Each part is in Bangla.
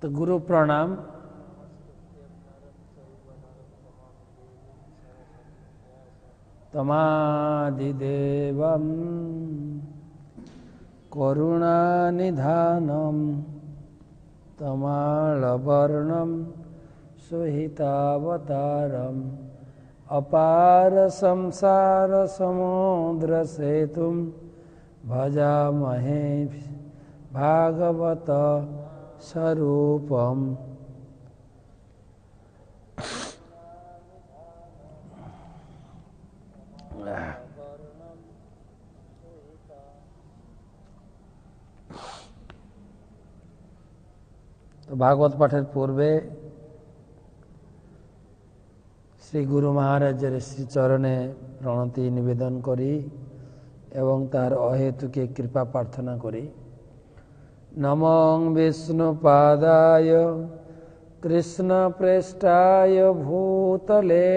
तो गुरु प्रणाम। तमादिदेवं करुणानिधानं तमालवर्णं सुहितावतारम् अपार संसार समुद्र सेतुं भजामहे भागवत स्वरूपम्। तो भागवत पाठের पूर्वे श्री गुरु महाराजेर श्री चरणे प्रणति निवेदन करी एवं तार अहेतुके कृपा प्रार्थना करी। नमो विष्णुपादाय कृष्ण प्रेष्ठाय भूतले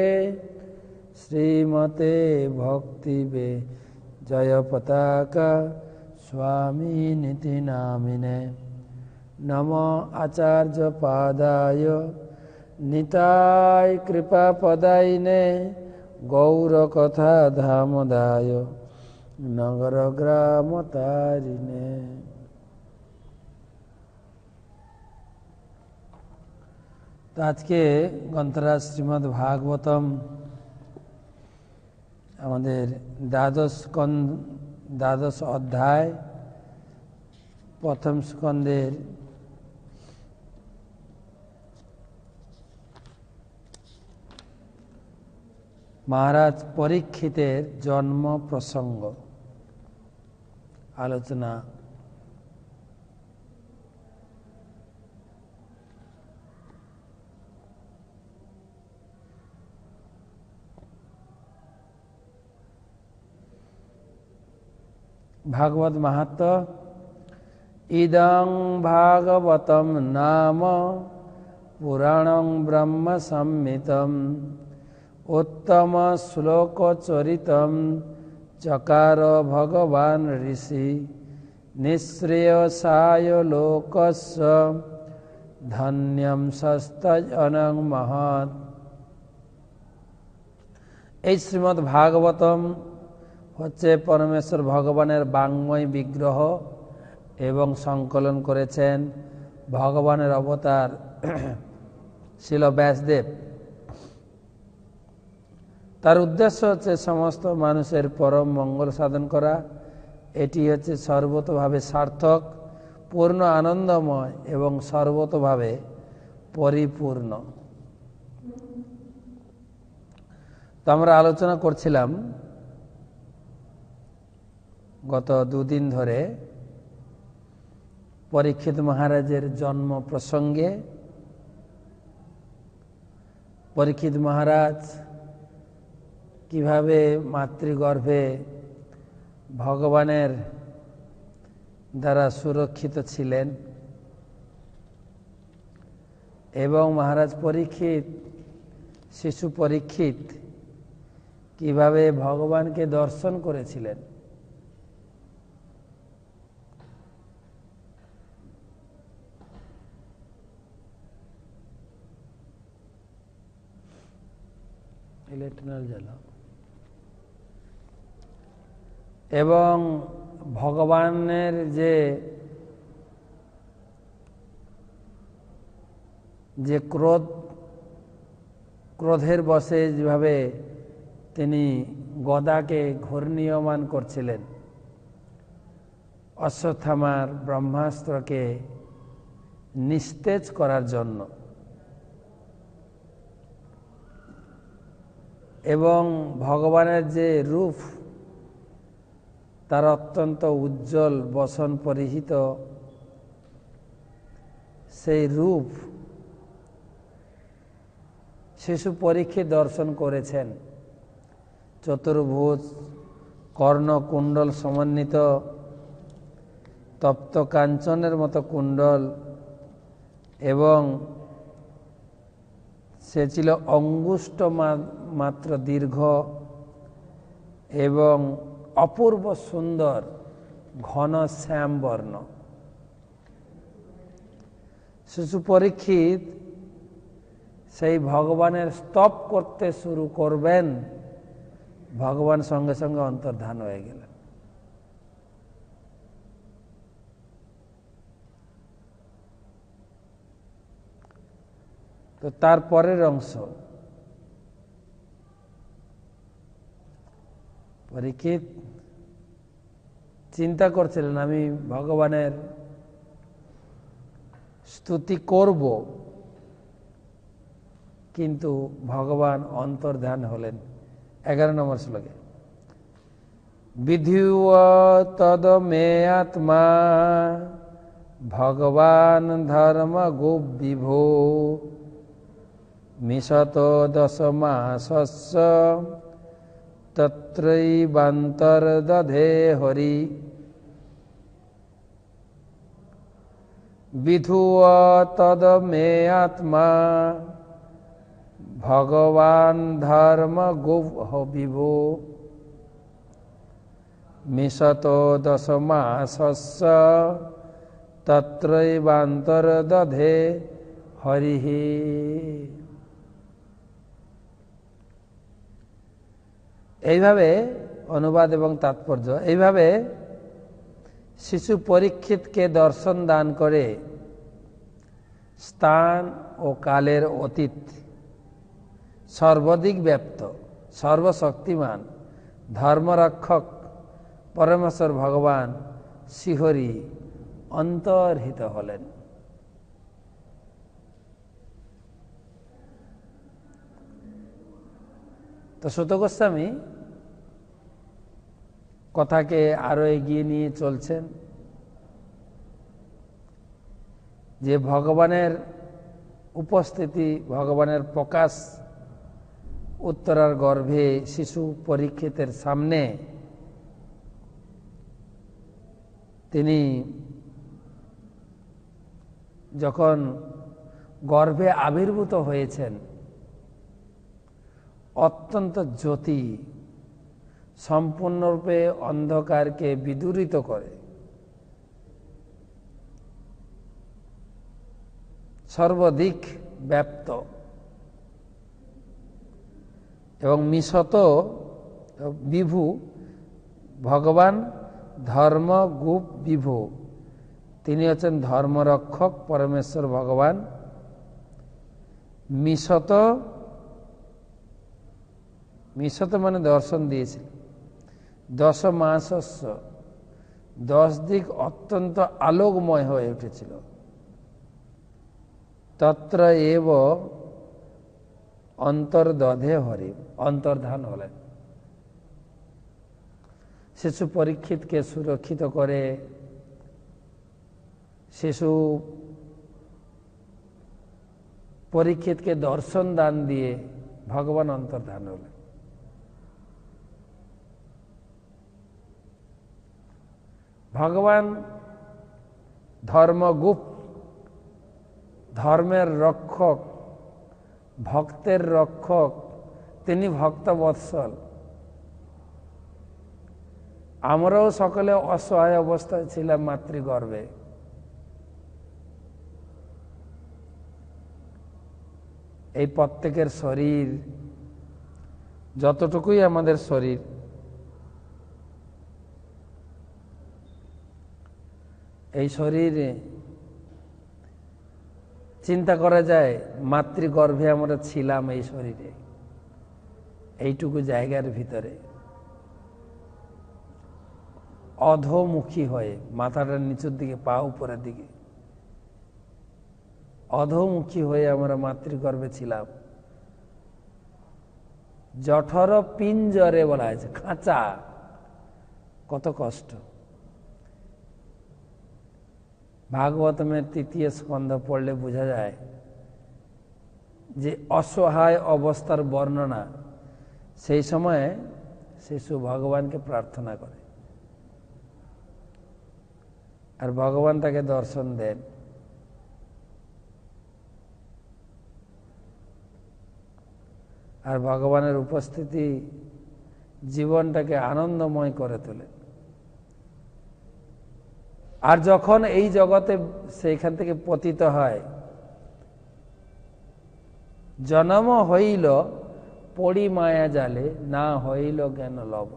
श्रीमते भक्तिवे जय पताका स्वामी निति नामिने। नमो आचार्य पादाय निताय कृपा पदायिने गौर कथा धामदाय नगर ग्राम तारिणे। तो आज के ग्रंथराज श्रीमद् भागवतम আমাদের দ্বাদশ অধ্যায় প্রথম স্কন্ধের महाराज परीक्षितेर जन्म प्रसंग आलोचना। भागवत महत्व इदं भागवतं नाम पुराणं ब्रह्म संहितं उत्तम श्लोक चरितम चकार भगवान ऋषि निःश्रेयसाय लोकस्य धन्यम सस्तजनं महत्। এই শ্রীমদ্ ভাগবতম হচ্ছে পরমেশ্বর ভগবানের বাঙ্ময় বিগ্রহ এবং সংকলন করেছেন ভগবানের অবতার শিল ব্যাসদেব। তার উদ্দেশ্য হচ্ছে সমস্ত মানুষের পরম মঙ্গল সাধন করা। এটি হচ্ছে সর্বতোভাবে সার্থক, পূর্ণ আনন্দময় এবং সর্বতোভাবে পরিপূর্ণ। তো আমরা আলোচনা করছিলাম গত দুদিন ধরে পরীক্ষিত মহারাজের জন্ম প্রসঙ্গে। পরীক্ষিত মহারাজ কিভাবে মাতৃগর্ভে ভগবানের দ্বারা সুরক্ষিত ছিলেন এবং মহারাজ পরীক্ষিত শিশু পরীক্ষিত কিভাবে ভগবানকে দর্শন করেছিলেন। ইলেকট্রিনাল জ্বালা এবং ভগবানের যে ক্রোধের বশে যেভাবে তিনি গদাকে ঘূর্ণীয়মান করছিলেন, অশ্বত্থামার ব্রহ্মাস্ত্রকে নিস্তেজ করার জন্য, এবং ভগবানের যে রূপ তার অত্যন্ত উজ্জ্বল বসন পরিহিত, সেই রূপ শিশু পরীক্ষিত দর্শন করেছেন। চতুর্ভুজ কর্ণকুণ্ডল সমন্বিত তপ্ত কাঞ্চনের মতো কুণ্ডল এবং সে ছিল অঙ্গুষ্ট মাত্র দীর্ঘ এবং অপূর্ব সুন্দর ঘন শ্যাম বর্ণ। শিশু পরীক্ষিত সেই ভগবানের স্তব করতে শুরু করবেন, ভগবান সঙ্গে সঙ্গে অন্তর্ধান হয়ে গেলেন। তো তার পরের অংশ, পরীক্ষিত চিন্তা করছিলেন আমি ভগবানের স্তুতি করব, কিন্তু ভগবান অন্তর্ধান হলেন। 11 নম্বর শ্লোকে বিধিও তদ মে আত্মা ভগবান ধর্ম গো বিভো মিশত দশমাসস্য তত্রৈবান্তর্দধে হরি। বিধুয় তদ মে আত্মা ভগবান ধর্ম গো বিভো মিশত দশমাসস্য তত্রৈবান্তর্দধে হরি। এইভাবে অনুবাদ এবং তাৎপর্য, এইভাবে শিশু পরীক্ষিতকে দর্শন দান করে স্থান ও কালের অতীত, সর্বাধিক ব্যাপ্ত, সর্বশক্তিমান, ধর্মরক্ষক পরমেশ্বর ভগবান শ্রীহরি অন্তর্হিত হলেন। তো সুত গোস্বামী কথাকে আরো এগিয়ে নিয়ে চলছেন যে ভগবানের উপস্থিতি, ভগবানের প্রকাশ উত্তরার গর্ভে শিশু পরীক্ষিতের সামনে তিনি যখন গর্ভে আবির্ভূত হয়েছেন, অত্যন্ত জ্যোতি সম্পূর্ণরূপে অন্ধকারকে বিদূরিত করে, সর্বাধিক ব্যাপ্ত এবং মিশত বিভু, ভগবান ধর্ম গুপ বিভু, তিনি হচ্ছেন ধর্মরক্ষক পরমেশ্বর ভগবান। মিশত, মিশত মানে দর্শন দিয়েছিল। 10 মাসস্য, 10 দিক অত্যন্ত আলোকময় হয়ে উঠেছিল। তত্র এব অন্তর্দধে হরি, অন্তর্ধান হলেন। শিশু পরীক্ষিতকে সুরক্ষিত করে, শিশু পরীক্ষিতকে দর্শন দান দিয়ে ভগবান অন্তর্ধান হলেন। ভগবান ধর্মগুপ, ধর্মের রক্ষক, ভক্তের রক্ষক, তিনি ভক্তবৎসল। আমরাও সকলে অসহায় অবস্থায় ছিলাম মাতৃগর্ভে। এই প্রত্যেকের শরীর, যতটুকুই আমাদের শরীর, এই শরীরে চিন্তা করা যায় মাতৃগর্ভে আমরা ছিলাম, এই শরীরে এইটুকু জায়গার ভিতরে অধোমুখী হয়ে, মাথাটা নিচের দিকে, পা উপরের দিকে, অধোমুখী হয়ে আমরা মাতৃগর্ভে ছিলাম। জঠর পিঞ্জরে বলা হয়েছে, খাঁচা, কত কষ্ট। ভাগবতমের 3য় স্কন্ধ পড়লে বোঝা যায় যে অসহায় অবস্থার বর্ণনা। সেই সময়ে শিশু ভগবানকে প্রার্থনা করে আর ভগবান তাকে দর্শন দেন। আর ভগবানের উপস্থিতি জীবনটাকে আনন্দময় করে তোলে। আর যখন এই জগতে সেইখান থেকে পতিত হয়, জনম হইল পড়ি মায়া জালে, না হইল জ্ঞান লব।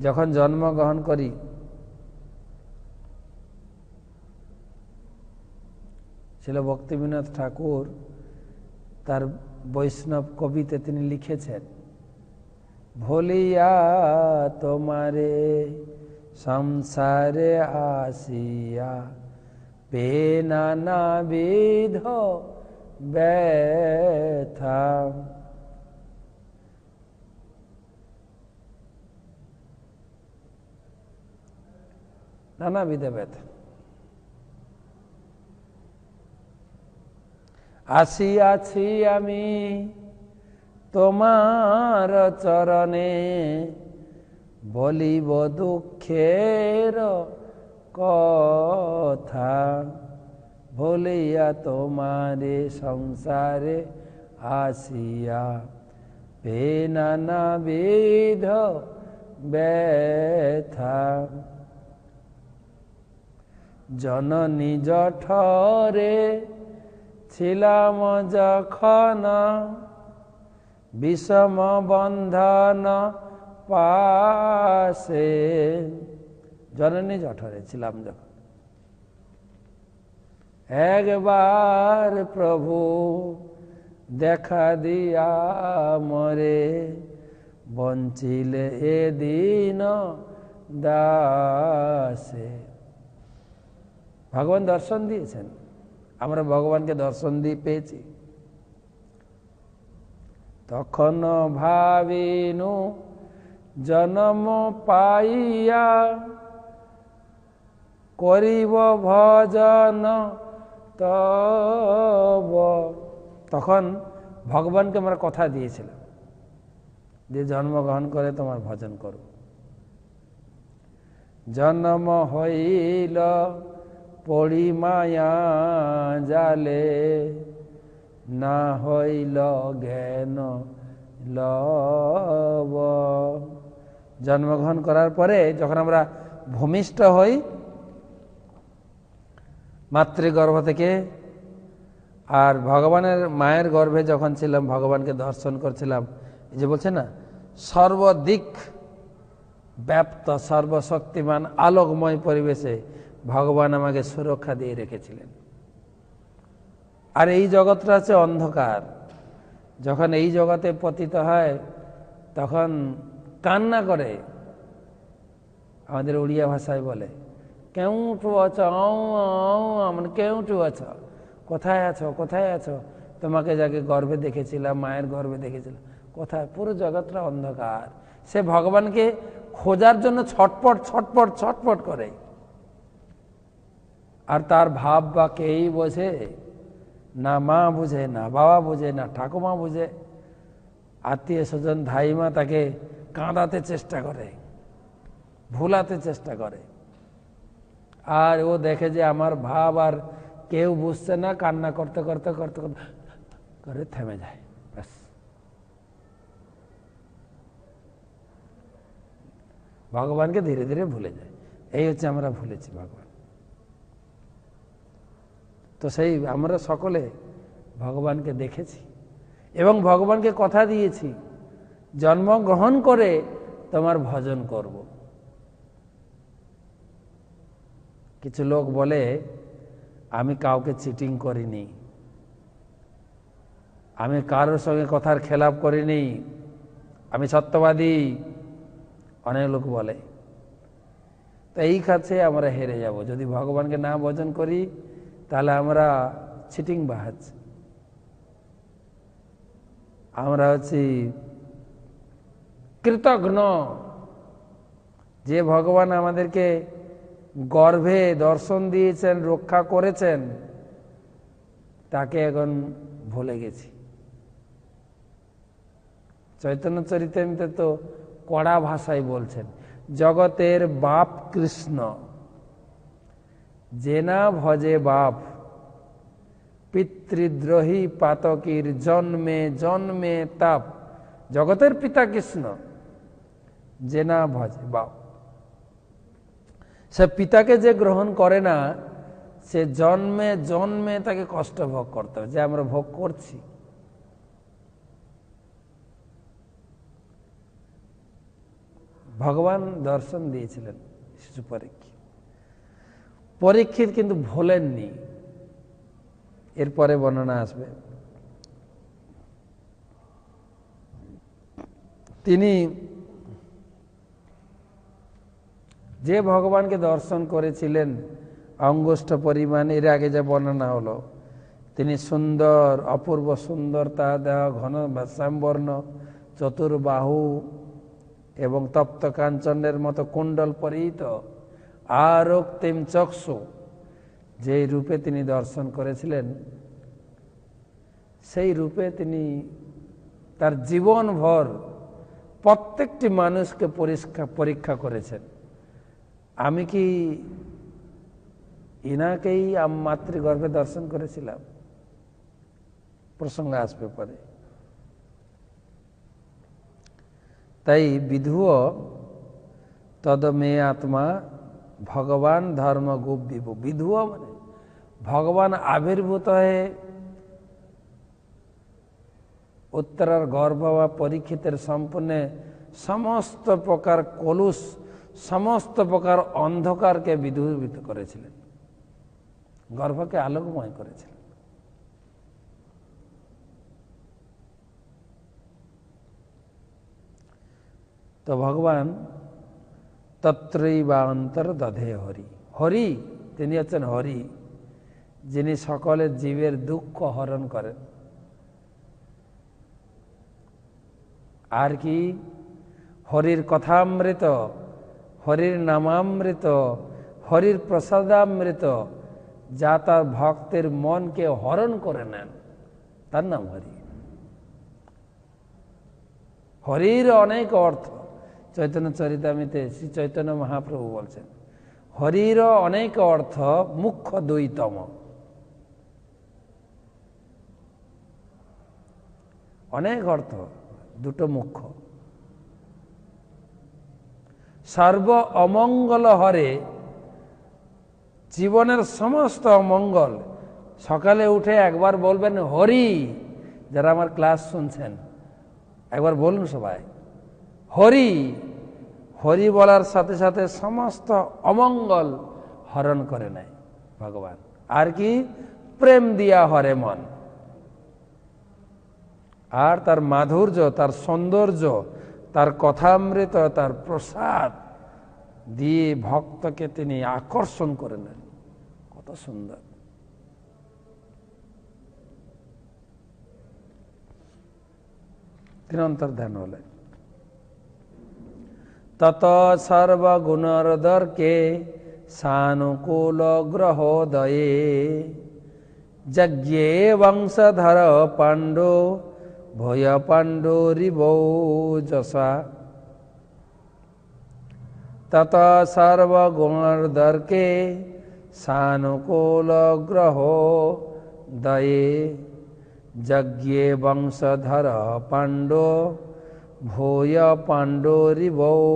যখন জন্মগ্রহণ করি ছিল ভক্তিবিনোদ ঠাকুর তার বৈষ্ণব কবিতে তিনি লিখেছেন, ভুলিয়া তোমারে সংসারে আসিয়া পে নানাবিধ ব্যথা। নানাবিধ ব্যথা আসিয়াছি আমি তোমার চরণে, বলিব দুঃখের কথা। ভুলিয়া তোমারে সংসারে আসিয়া পে নানাবিধ ব্যথা। জননী জঠরে ছিলাম যখন, বিষম বন্ধন পাশে। জননী জঠরে ছিলাম যখন, একবার প্রভু দেখা দিয়া মরে, বঞ্চিলে এদিন দাসে। ভগবান দর্শন দিয়েছেন, আমরা ভগবানকে দর্শন দিয়ে পেয়েছি। তখন ভাবিনু জন্ম পাইয়া, করিব ভজন তব। তখন ভগবানকে আমরা কথা দিয়েছিলাম যে জন্মগ্রহণ করে তোমার ভজন করব। জন্ম হইল পড়ি মায়া জালে, না হইল জ্ঞান লব। জন্মগ্রহণ করার পরে যখন আমরা ভূমিষ্ঠ হই মাতৃগর্ভ থেকে, আর ভগবানের মায়ের গর্ভে যখন ছিলাম ভগবানকে দর্শন করছিলাম, এই যে বলছে না সর্বদিক ব্যাপ্ত সর্বশক্তিমান আলোকময় পরিবেশে ভগবান আমাকে সুরক্ষা দিয়ে রেখেছিলেন। আর এই জগৎটা আছে অন্ধকার, যখন এই জগতে পতিত হয় তখন কান্না করে, আমাদের উড়িয়া ভাষায় বলে কেউটু আছো, মানে কেউটু আছো, কোথায় আছো কোথায় আছো, তোমাকে যাকে গর্ভে দেখেছিলাম, মায়ের গর্ভে দেখেছিলাম, কোথায়? পুরো জগৎটা অন্ধকার। সে ভগবানকে খোঁজার জন্য ছটপট ছটপট ছটপট করে, আর তার ভাব বা কেই বোঝে না, মা বুঝে না, বাবা বুঝে না, ঠাকুমা বুঝে, আত্মীয় স্বজন ধাইমা তাকে কাঁদাতে চেষ্টা করে, ভুলাতে চেষ্টা করে, আর ও দেখে যে আমার ভাব আর কেউ বুঝছে না, কান্না করতে করতে করতে করতে করে থেমে যায়, ব্যাস। ভগবানকে ধীরে ধীরে ভুলে যায়। এই হচ্ছে আমরা ভুলেছি ভগবান। তো সেই আমরা সকলে ভগবানকে দেখেছি এবং ভগবানকে কথা দিয়েছি জন্মগ্রহণ করে তোমার ভজন করব। কিছু লোক বলে আমি কাউকে চিটিং করিনি, আমি কারোর সঙ্গে কথার খেলাপ করিনি, আমি সত্যবাদী, অনেক লোক বলে। তো এই কাছে আমরা হেরে যাব। যদি ভগবানকে না ভজন করি তাহলে আমরা চিটিং বাজ, আমরা হচ্ছি কৃতঘ্ন। যে ভগবান আমাদেরকে গর্ভে দর্শন দিয়েছেন, রক্ষা করেছেন, তাকে এখন ভুলে গেছি। চৈতন্য চরিতামৃতে তো কড়া ভাষায় বলছেন, জগতের বাপ কৃষ্ণ, যে না ভজে বাপ, পিতৃদ্রোহী পাতকীর জন্মে জন্মে তাপ। জগতের পিতা কৃষ্ণ, যে না ভজে বাপ। সে পিতাকে যে গ্রহণ করে না, সে জন্মে জন্মে তাকে কষ্ট ভোগ করতে হবে, যে আমরা ভোগ করছি। ভগবান দর্শন দিয়েছিলেন শিশু পরীক্ষিত। পরীক্ষিত কিন্তু ভোলেননি, এরপরে বর্ণনা আসবে। তিনি যে ভগবানকে দর্শন করেছিলেন অঙ্গুষ্ঠ পরিমাণ, এর আগে যে বর্ণনা হলো, তিনি সুন্দর, অপূর্ব সুন্দর, তার দেহ ঘন শ্যামবর্ণ, চতুর্বাহু এবং তপ্ত কাঞ্চনের মতো কুণ্ডল পরিহিত, আরক্তিম চক্ষু, যে রূপে তিনি দর্শন করেছিলেন, সেই রূপে তিনি তার জীবনভর প্রত্যেকটি মানুষকে পরীক্ষা করেছেন। আমি কি ইনাকেই মাতৃগর্ভে দর্শন করেছিলাম? প্রসঙ্গ আসবে পরে। তাই বিধুও তদমে আত্মা ভগবান ধর্ম গুপ বিভু। বিধুও মানে ভগবান আবির্ভূত হয়ে উত্তরার গর্ভ বা পরীক্ষিতের সম্পূর্ণ সমস্ত প্রকার কলুষ, সমস্ত প্রকার অন্ধকারকে বিদূরীভূত করেছিলেন, গর্ভকে আলোকময় করেছিলেন। তো ভগবান তত্রই বা অন্তর দধে হরি। হরি তিনি হচ্ছেন হরি, যিনি সকলের জীবের দুঃখ হরণ করেন। আর কি? হরির কথামৃত, হরির নামামৃত, হরির প্রসাদামৃত, যা তার ভক্তের মনকে হরণ করে নেন, তার নাম হরি। হরির অনেক অর্থ। চৈতন্য চরিতামৃতে শ্রী চৈতন্য মহাপ্রভু বলছেন, হরির অনেক অর্থ, মুখ্য দুইতম। অনেক অর্থ, দুটো মুখ্য। সর্ব অমঙ্গল হরে, জীবনের সমস্ত অমঙ্গল। সকালে উঠে একবার বলবেন হরি। যারা আমার ক্লাস শুনছেন একবার বলুন সবাই হরি। হরি বলার সাথে সাথে সমস্ত অমঙ্গল হরণ করে নেয় ভগবান। আর কি? প্রেম দিয়া হরে মন। আর তার মাধুর্য, তার সৌন্দর্য, তার কথামৃত, তার প্রসাদ দিয়ে ভক্তকে তিনি আকর্ষণ করে নেন। কত সুন্দর! তিনি অন্তর্ধান হলেন। তত সর্বগুণরদর্কে সানুকূল গ্রহোদয়ে যজ্ঞে বংশধর পাণ্ডু ভয় পাণ্ডুরিবৌজসা। তত সর্বগুণরদর্কে সানুকূল গ্রহোদয়ে যজ্ঞে বংশধর পাণ্ডু ভূয় পাণ্ডুরিবৌজসা।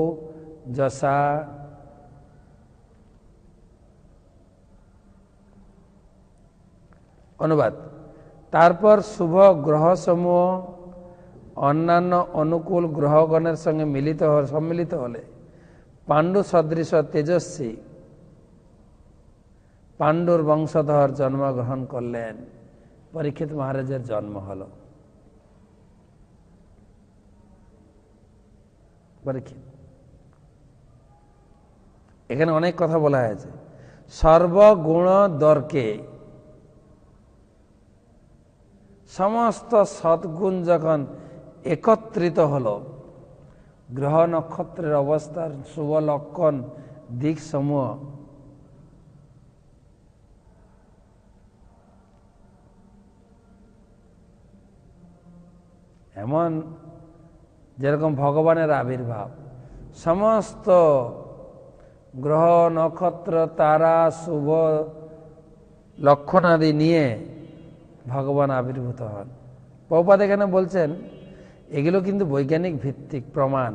অনুবাদ: তারপর শুভ গ্রহসমূহ অন্যান্য অনুকূল গ্রহগণের সঙ্গে সম্মিলিত হলে পাণ্ডু সদৃশ তেজস্বী পাণ্ডুর বংশধর জন্মগ্রহণ করলেন। পরীক্ষিত মহারাজের জন্ম হল। পরীক্ষিত, এখানে অনেক কথা বলা হয়েছে। সর্বগুণ দর্কে, সমস্ত সদ্গুণ যখন একত্রিত হল, গ্রহ নক্ষত্রের অবস্থার শুভ লক্ষণ দিক সমূহ এমন, যেরকম ভগবানের আবির্ভাব, সমস্ত গ্রহ নক্ষত্র তারা শুভ লক্ষণাদি নিয়ে ভগবান আবির্ভূত হন। প্রভুপাদ এখানে বলছেন এগুলো কিন্তু বৈজ্ঞানিক ভিত্তিক প্রমাণ।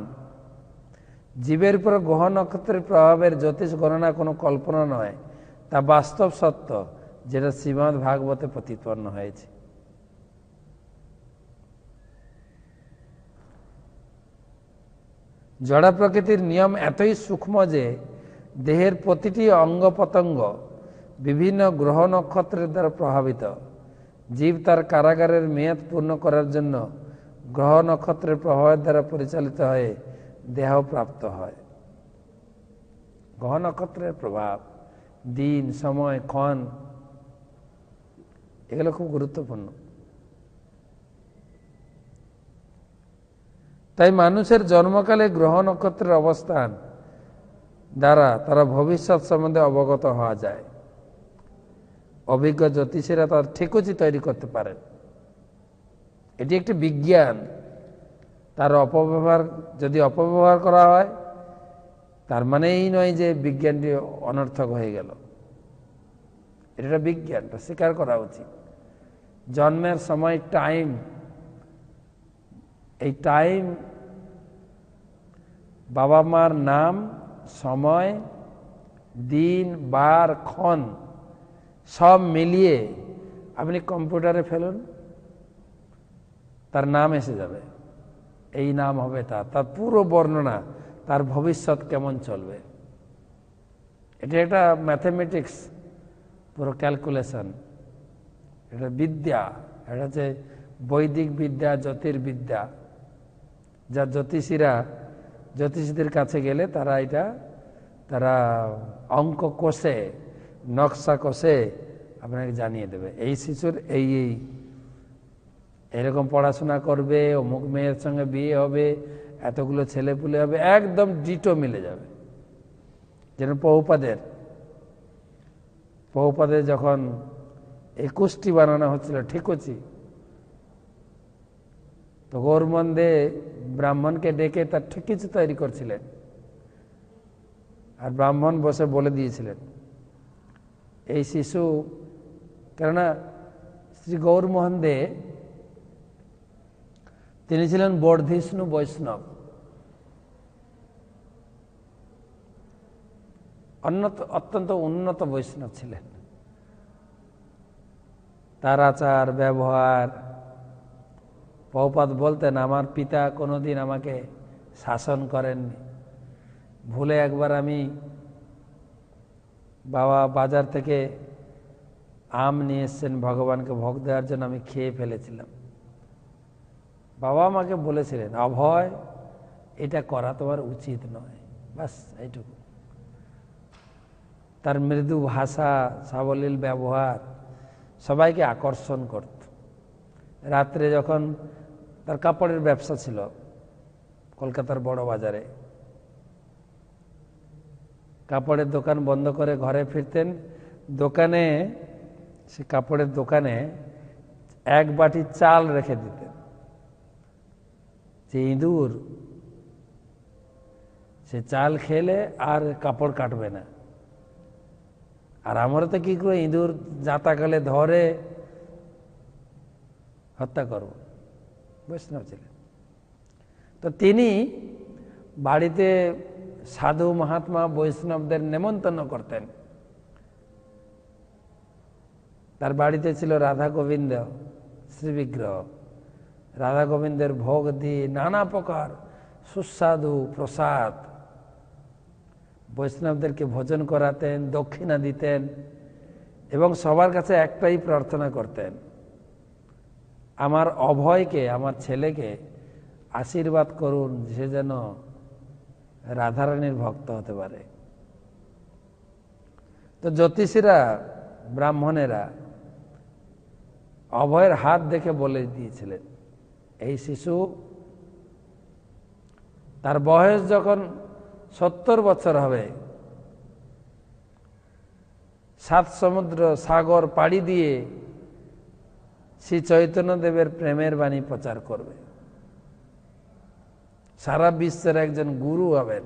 জীবের উপর গ্রহ নক্ষত্রের প্রভাবের জ্যোতিষ গণনা কোনো কল্পনা নয়। তা বাস্তব সত্য, যেটা শ্রীমদ্ ভাগবতে প্রতিপন্ন হয়েছে। জড়া প্রকৃতির নিয়ম এতই সূক্ষ্ম যে দেহের প্রতিটি অঙ্গ প্রত্যঙ্গ বিভিন্ন গ্রহ নক্ষত্রের দ্বারা প্রভাবিত। জীব তার কারাগারের মেয়াদ পূর্ণ করার জন্য গ্রহ নক্ষত্রের প্রভাবের দ্বারা পরিচালিত হয়ে দেহ প্রাপ্ত হয়। গ্রহ নক্ষত্রের প্রভাব, দিন, সময়, ক্ষণ, এগুলো খুব গুরুত্বপূর্ণ। তাই মানুষের জন্মকালে গ্রহ নক্ষত্রের অবস্থান দ্বারা তারা ভবিষ্যৎ সম্বন্ধে অবগত হওয়া যায়। অভিজ্ঞ জ্যোতিষীরা তার ঠিকুচি তৈরি করতে পারেন। এটি একটি বিজ্ঞান। তার অপব্যবহার যদি অপব্যবহার করা হয়, তার মানে এই নয় যে বিজ্ঞানটি অনর্থক হয়ে গেল। এটা বিজ্ঞানটা স্বীকার করা উচিত। জন্মের সময়, টাইম, এই টাইম, বাবা মার নাম, সময়, দিন, বার, ক্ষণ সব মিলিয়ে আপনি কম্পিউটারে ফেলুন, তার নাম এসে যাবে। এই নাম হবে তার পুরো বর্ণনা, তার ভবিষ্যৎ কেমন চলবে। এটা একটা ম্যাথমেটিক্স, পুরো ক্যালকুলেশন, এটা বিদ্যা। এটা হচ্ছে বৈদিক বিদ্যা, জ্যোতির্বিদ্যা, যা জ্যোতিষীদের কাছে গেলে তারা অঙ্ক কষে, নকশা কষে আপনাকে জানিয়ে দেবে। এই শিশুর এরকম পড়াশোনা করবে, অমুক মেয়ের সঙ্গে বিয়ে হবে, এতগুলো ছেলে পুলে হবে, একদম ডিটো মিলে যাবে। যেন বহুপাদের যখন 21টি বানানো হচ্ছিল ঠিকুচি, তো গৌরমন্দে ব্রাহ্মণকে ডেকে তার ঠিকুচি তৈরি করছিলেন, আর ব্রাহ্মণ বসে বলে দিয়েছিলেন এই শিশু, কেননা শ্রী গৌরমোহন দে তিনি ছিলেন বর্ধিষ্ণু বৈষ্ণব, অত্যন্ত উন্নত বৈষ্ণব ছিলেন। তার আচার ব্যবহার, প্রভুপাদ বলতেন আমার পিতা কোনোদিন আমাকে শাসন করেননি। ভুলে একবার আমি বাবা বাজার থেকে আম নিয়ে এসছেন ভগবানকে ভোগ দেওয়ার জন্য, আমি খেয়ে ফেলেছিলাম। বাবা আমাকে বলেছিলেন অভয়, এটা করা তোমার উচিত নয়, বাস এইটুকু। তার মৃদু ভাষা, সাবলীল ব্যবহার সবাইকে আকর্ষণ করত। রাত্রে যখন তার কাপড়ের ব্যবসা ছিল কলকাতার বড় বাজারে, কাপড়ের দোকান বন্ধ করে ঘরে ফিরতেন, সে কাপড়ের দোকানে এক বাটি চাল রেখে দিতেন, যে ইঁদুর সে চাল খেলে আর কাপড় কাটবে না। আর আমরা তো কি করে, ইঁদুর যাতাকালে ধরে হত্যা করব। বৈষ্ণব ছিলেন। তো তিনি বাড়িতে সাধু মহাত্মা বৈষ্ণবদের নেমন্তন্ন করতেন। তার বাড়িতে ছিল রাধা গোবিন্দ শ্রীবিগ্রহ। রাধা গোবিন্দের ভোগ দিয়ে নানা প্রকার সুস্বাদু প্রসাদ বৈষ্ণবদেরকে ভোজন করাতেন, দক্ষিণা দিতেন, এবং সবার কাছে একটাই প্রার্থনা করতেন, আমার অভয়কে, আমার ছেলেকে আশীর্বাদ করুন, সে যেন রাধারানীর ভক্ত হতে পারে। তো জ্যোতিষীরা, ব্রাহ্মণেরা অভয়ের হাত দেখে বলে দিয়েছিলেন এই শিশু, তার বয়স যখন 70 বছর হবে, 7 সমুদ্র সাগর পাড়ি দিয়ে শ্রী চৈতন্যদেবের প্রেমের বাণী প্রচার করবে, সারা বিশ্বের একজন গুরু হবেন।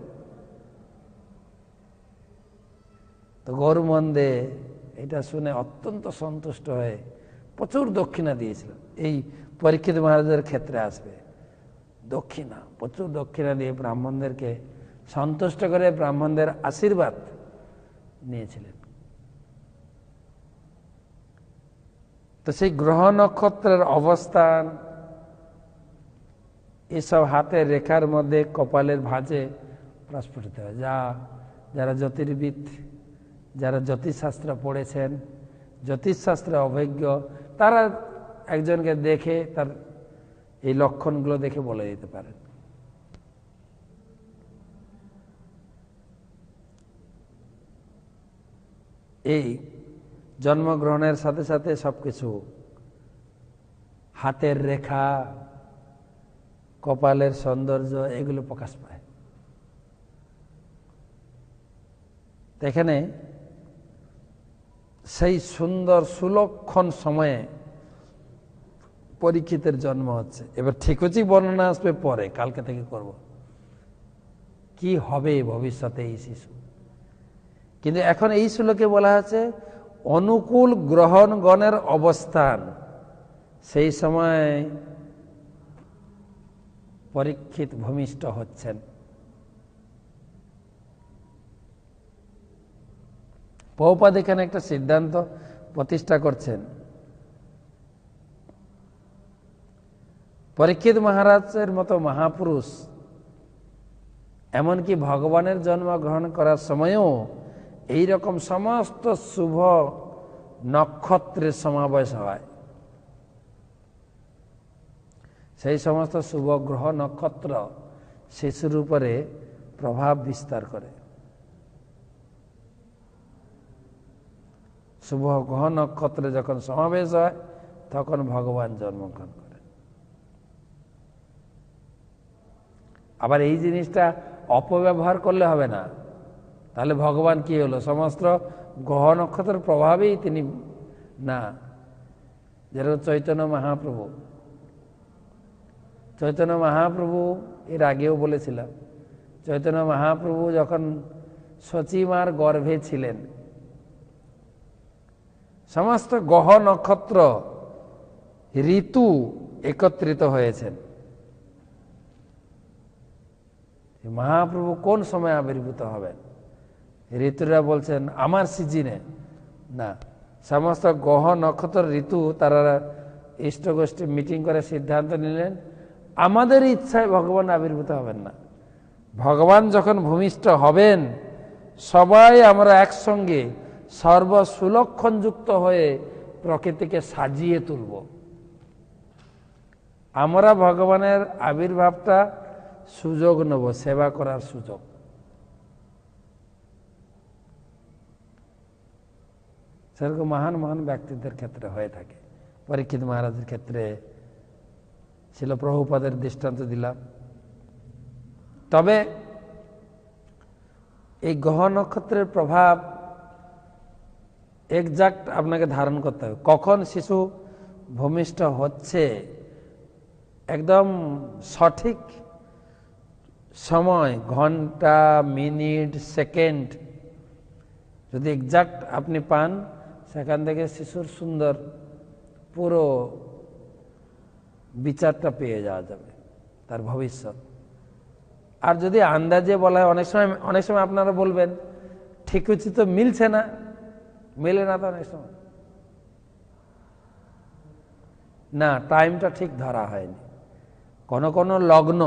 তো গৌরমোহন দে এটা শুনে অত্যন্ত সন্তুষ্ট হয়ে প্রচুর দক্ষিণা দিয়েছিল। এই পরীক্ষিত মহারাজের ক্ষেত্রে আসবে দক্ষিণা, প্রচুর দক্ষিণা দিয়ে ব্রাহ্মণদেরকে সন্তুষ্ট করে ব্রাহ্মণদের আশীর্বাদ নিয়েছিলেন। তো সেই গ্রহ নক্ষত্রের অবস্থান এসব হাতের রেখার মধ্যে কপালের ভাঁজে প্রস্ফুটিত হয়। যারা জ্যোতির্বিদ, যারা জ্যোতিষশাস্ত্র পড়েছেন, জ্যোতিষশাস্ত্রে অভিজ্ঞ, তারা একজনকে দেখে তার এই লক্ষণগুলো দেখে বলে দিতে পারেন। এই জন্মগ্রহণের সাথে সাথে সবকিছু, হাতের রেখা, কপালের সৌন্দর্য, এগুলো প্রকাশ পায়। এখানে সেই সুন্দর সুলক্ষণ সময়ে পরীক্ষিতের জন্ম হচ্ছে। এবার ঠিকই বর্ণনা আসবে পরে, কালকে থেকে করব কি হবে ভবিষ্যতে এই শিশু। কিন্তু এখন এই শ্লোকে বলা আছে অনুকূল গ্রহণগণের অবস্থান, সেই সময় পরীক্ষিত ভূমিষ্ঠ হচ্ছেন। প্রভুপাদ এখানে একটা সিদ্ধান্ত প্রতিষ্ঠা করছেন। পরীক্ষিত মহারাজের মতো মহাপুরুষ এমনকি ভগবানের জন্মগ্রহণ করার সময়ও এইরকম সমস্ত শুভ নক্ষত্রের সমাবেশ হয়। সেই সমস্ত শুভ গ্রহ নক্ষত্র শিশুর উপরে প্রভাব বিস্তার করে। শুভ গ্রহ নক্ষত্রে যখন সমাবেশ হয় তখন ভগবান জন্মগ্রহণ করেন। আবার এই জিনিসটা অপব্যবহার করলে হবে না, তাহলে ভগবান কি হলো, সমস্ত গ্রহ নক্ষত্রের প্রভাবেই তিনি না। যেরকম চৈতন্য মহাপ্রভু এর আগেও বলেছিলাম, চৈতন্য মহাপ্রভু যখন সচিমার গর্ভে ছিলেন, সমস্ত গ্রহ নক্ষত্র ঋতু একত্রিত হয়েছেন। মহাপ্রভু কোন সময় আবির্ভূত হবেন, ঋতুরা বলছেন আমার সিজনে না। সমস্ত গ্রহ নক্ষত্র ঋতু তারা ইষ্টগোষ্ঠী মিটিং করে সিদ্ধান্ত নিলেন আমাদের ইচ্ছায় ভগবান আবির্ভূত হবেন না। ভগবান যখন ভূমিষ্ঠ হবেন সবাই আমরা একসঙ্গে সর্বসুলক্ষণযুক্ত হয়ে প্রকৃতিকে সাজিয়ে তুলব। আমরা ভগবানের আবির্ভাবটা সুযোগ নেব, সেবা করার সুযোগ। সেরকম মহান মহান ব্যক্তিদের ক্ষেত্রে হয়ে থাকে। পরীক্ষিত মহারাজের ক্ষেত্রে ছিল, প্রভুপাদের দৃষ্টান্ত দিলাম। তবে এই গ্রহ নক্ষত্রের প্রভাব এক্সাক্ট আপনাকে ধারণ করতে হবে। কখন শিশু ভূমিষ্ঠ হচ্ছে একদম সঠিক সময়, ঘন্টা, মিনিট, সেকেন্ড যদি এক্সাক্ট আপনি পান, সেখান থেকে শিশুর সুন্দর পুরো বিচারটা পেয়ে যাওয়া যাবে, তার ভবিষ্যৎ। আর যদি আন্দাজে বলা হয়, অনেক সময় আপনারা বলবেন ঠিক উচিত তো মিলছে না, মেলে না তো অনেক সময় না, টাইমটা ঠিক ধরা হয়নি। কোন লগ্ন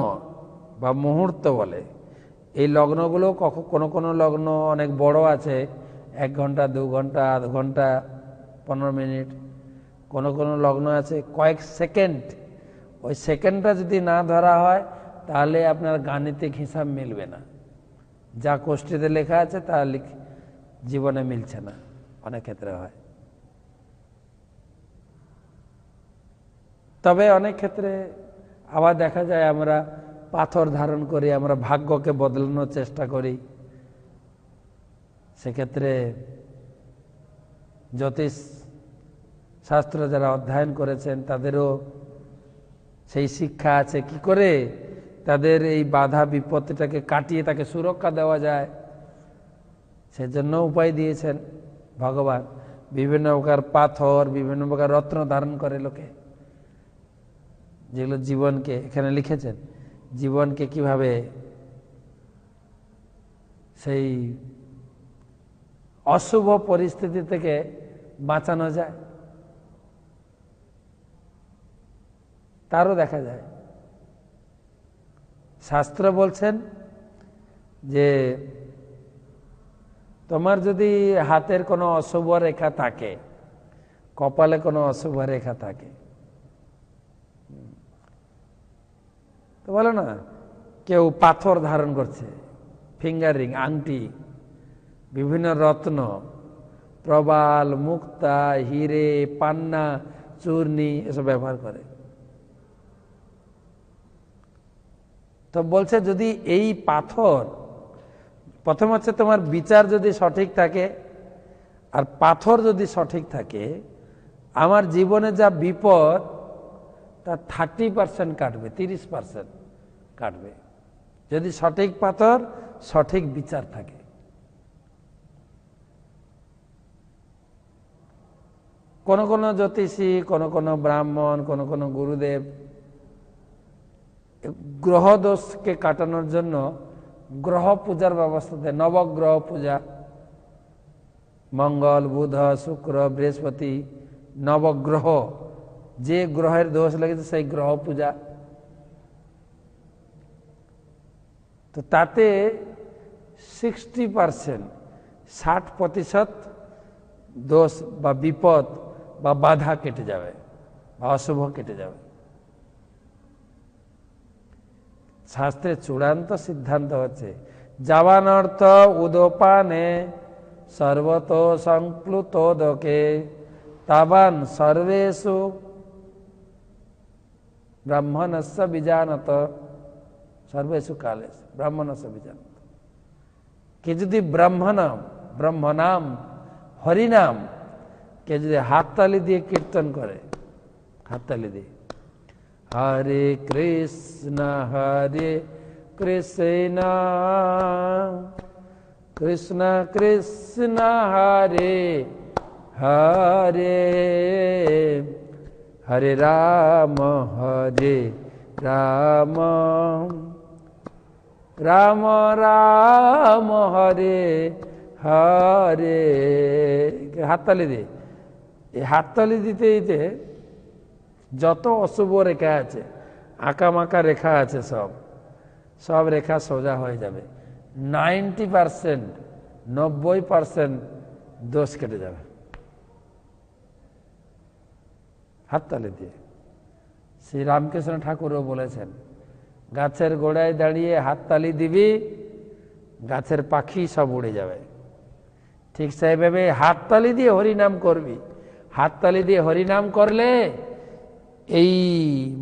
বা মুহূর্ত বলে, এই লগ্নগুলো কোন লগ্ন অনেক বড় আছে, 1 ঘন্টা, 2 ঘন্টা, আধ ঘন্টা, 15 মিনিট। কোন লগ্ন আছে কয়েক সেকেন্ড। ওই সেকেন্ডটা যদি না ধরা হয় তাহলে আপনার গাণিতিক হিসাব মিলবে না। যা কোষ্ঠীতে লেখা আছে তা জীবনে মিলছে না, অনেক ক্ষেত্রে হয়। তবে অনেক ক্ষেত্রে আবার দেখা যায় আমরা পাথর ধারণ করি, আমরা ভাগ্যকে বদলানোর চেষ্টা করি। সেক্ষেত্রে জ্যোতিষ শাস্ত্র যারা অধ্যয়ন করেছেন তাদেরও সেই শিক্ষা আছে কি করে তাদের এই বাধা বিপত্তিটাকে কাটিয়ে তাকে সুরক্ষা দেওয়া যায়, সেজন্য উপায় দিয়েছেন ভগবান। বিভিন্ন প্রকার পাথর, বিভিন্ন প্রকার রত্ন ধারণ করে লোকে, যেগুলো জীবনকে, এখানে লিখেছেন জীবনকে কিভাবে সেই অশুভ পরিস্থিতি থেকে বাঁচানো যায়। তারও দেখা যায়। শাস্ত্র বলছেন যে তোমার যদি হাতের কোনো অশুভ রেখা থাকে, কপালে কোনো অশুভ রেখা থাকে, তো বলো না, কেউ পাথর ধারণ করছে, ফিঙ্গার রিং, আংটি, বিভিন্ন রত্ন, প্রবাল, মুক্তা, হিরে, পান্না, চূর্ণি এসব ব্যবহার করে। তো বলছে যদি এই পাথর, প্রথম হচ্ছে তোমার বিচার যদি সঠিক থাকে আর পাথর যদি সঠিক থাকে, আমার জীবনে যা বিপদ তার 30% কাটবে, 30% কাটবে, যদি সঠিক পাথর, সঠিক বিচার থাকে। কোন কোন জ্যোতিষী, কোন কোন ব্রাহ্মণ, কোন কোন গুরুদেব গ্রহ দোষকে কাটানোর জন্য গ্রহ পূজার ব্যবস্থা দেয়। নবগ্রহ পূজা, মঙ্গল, বুধ, শুক্র, বৃহস্পতি, নবগ্রহ, যে গ্রহের দোষ লেগেছে সেই গ্রহ পূজা। তো তাতে 60%, 60% দোষ বা বিপদ বা বাধা কেটে যাবে বা অশুভ কেটে যাবে। শাস্ত্রের চূড়ান্ত সিদ্ধান্ত হচ্ছে যাবান অর্থ উদপানে সর্বত সংপ্লুতোদকে তাবান সর্বেষু ব্রাহ্মণস্য বিজানত, সর্বেষু কালে ব্রাহ্মণস্য বিজানত। কে যদি ব্রহ্মনাম হরিনাম কে যদি হাততালি দিয়ে কীর্তন করে, হাততালি দিয়ে হরে কৃষ্ণ কৃষ্ণ কৃষ্ণ কৃষ্ণ হরে হরে হরে রাম রাম রাম রাম হরে হরে, হাততালি দিয়ে। এই হাততালি দিতে দিতে যত অশুভ রেখা আছে, আঁকা মাকা রেখা আছে, সব রেখা সোজা হয়ে যাবে। 90%, 90% দোষ কেটে যাবে হাততালি দিয়ে। শ্রী রামকৃষ্ণ ঠাকুরও বলেছেন, গাছের গোড়ায় দাঁড়িয়ে হাততালি দিবি, গাছের পাখি সব উড়ে যাবে। ঠিক সেইভাবে হাততালি দিয়ে হরিনাম করবি। হাততালি দিয়ে হরিনাম করলে এই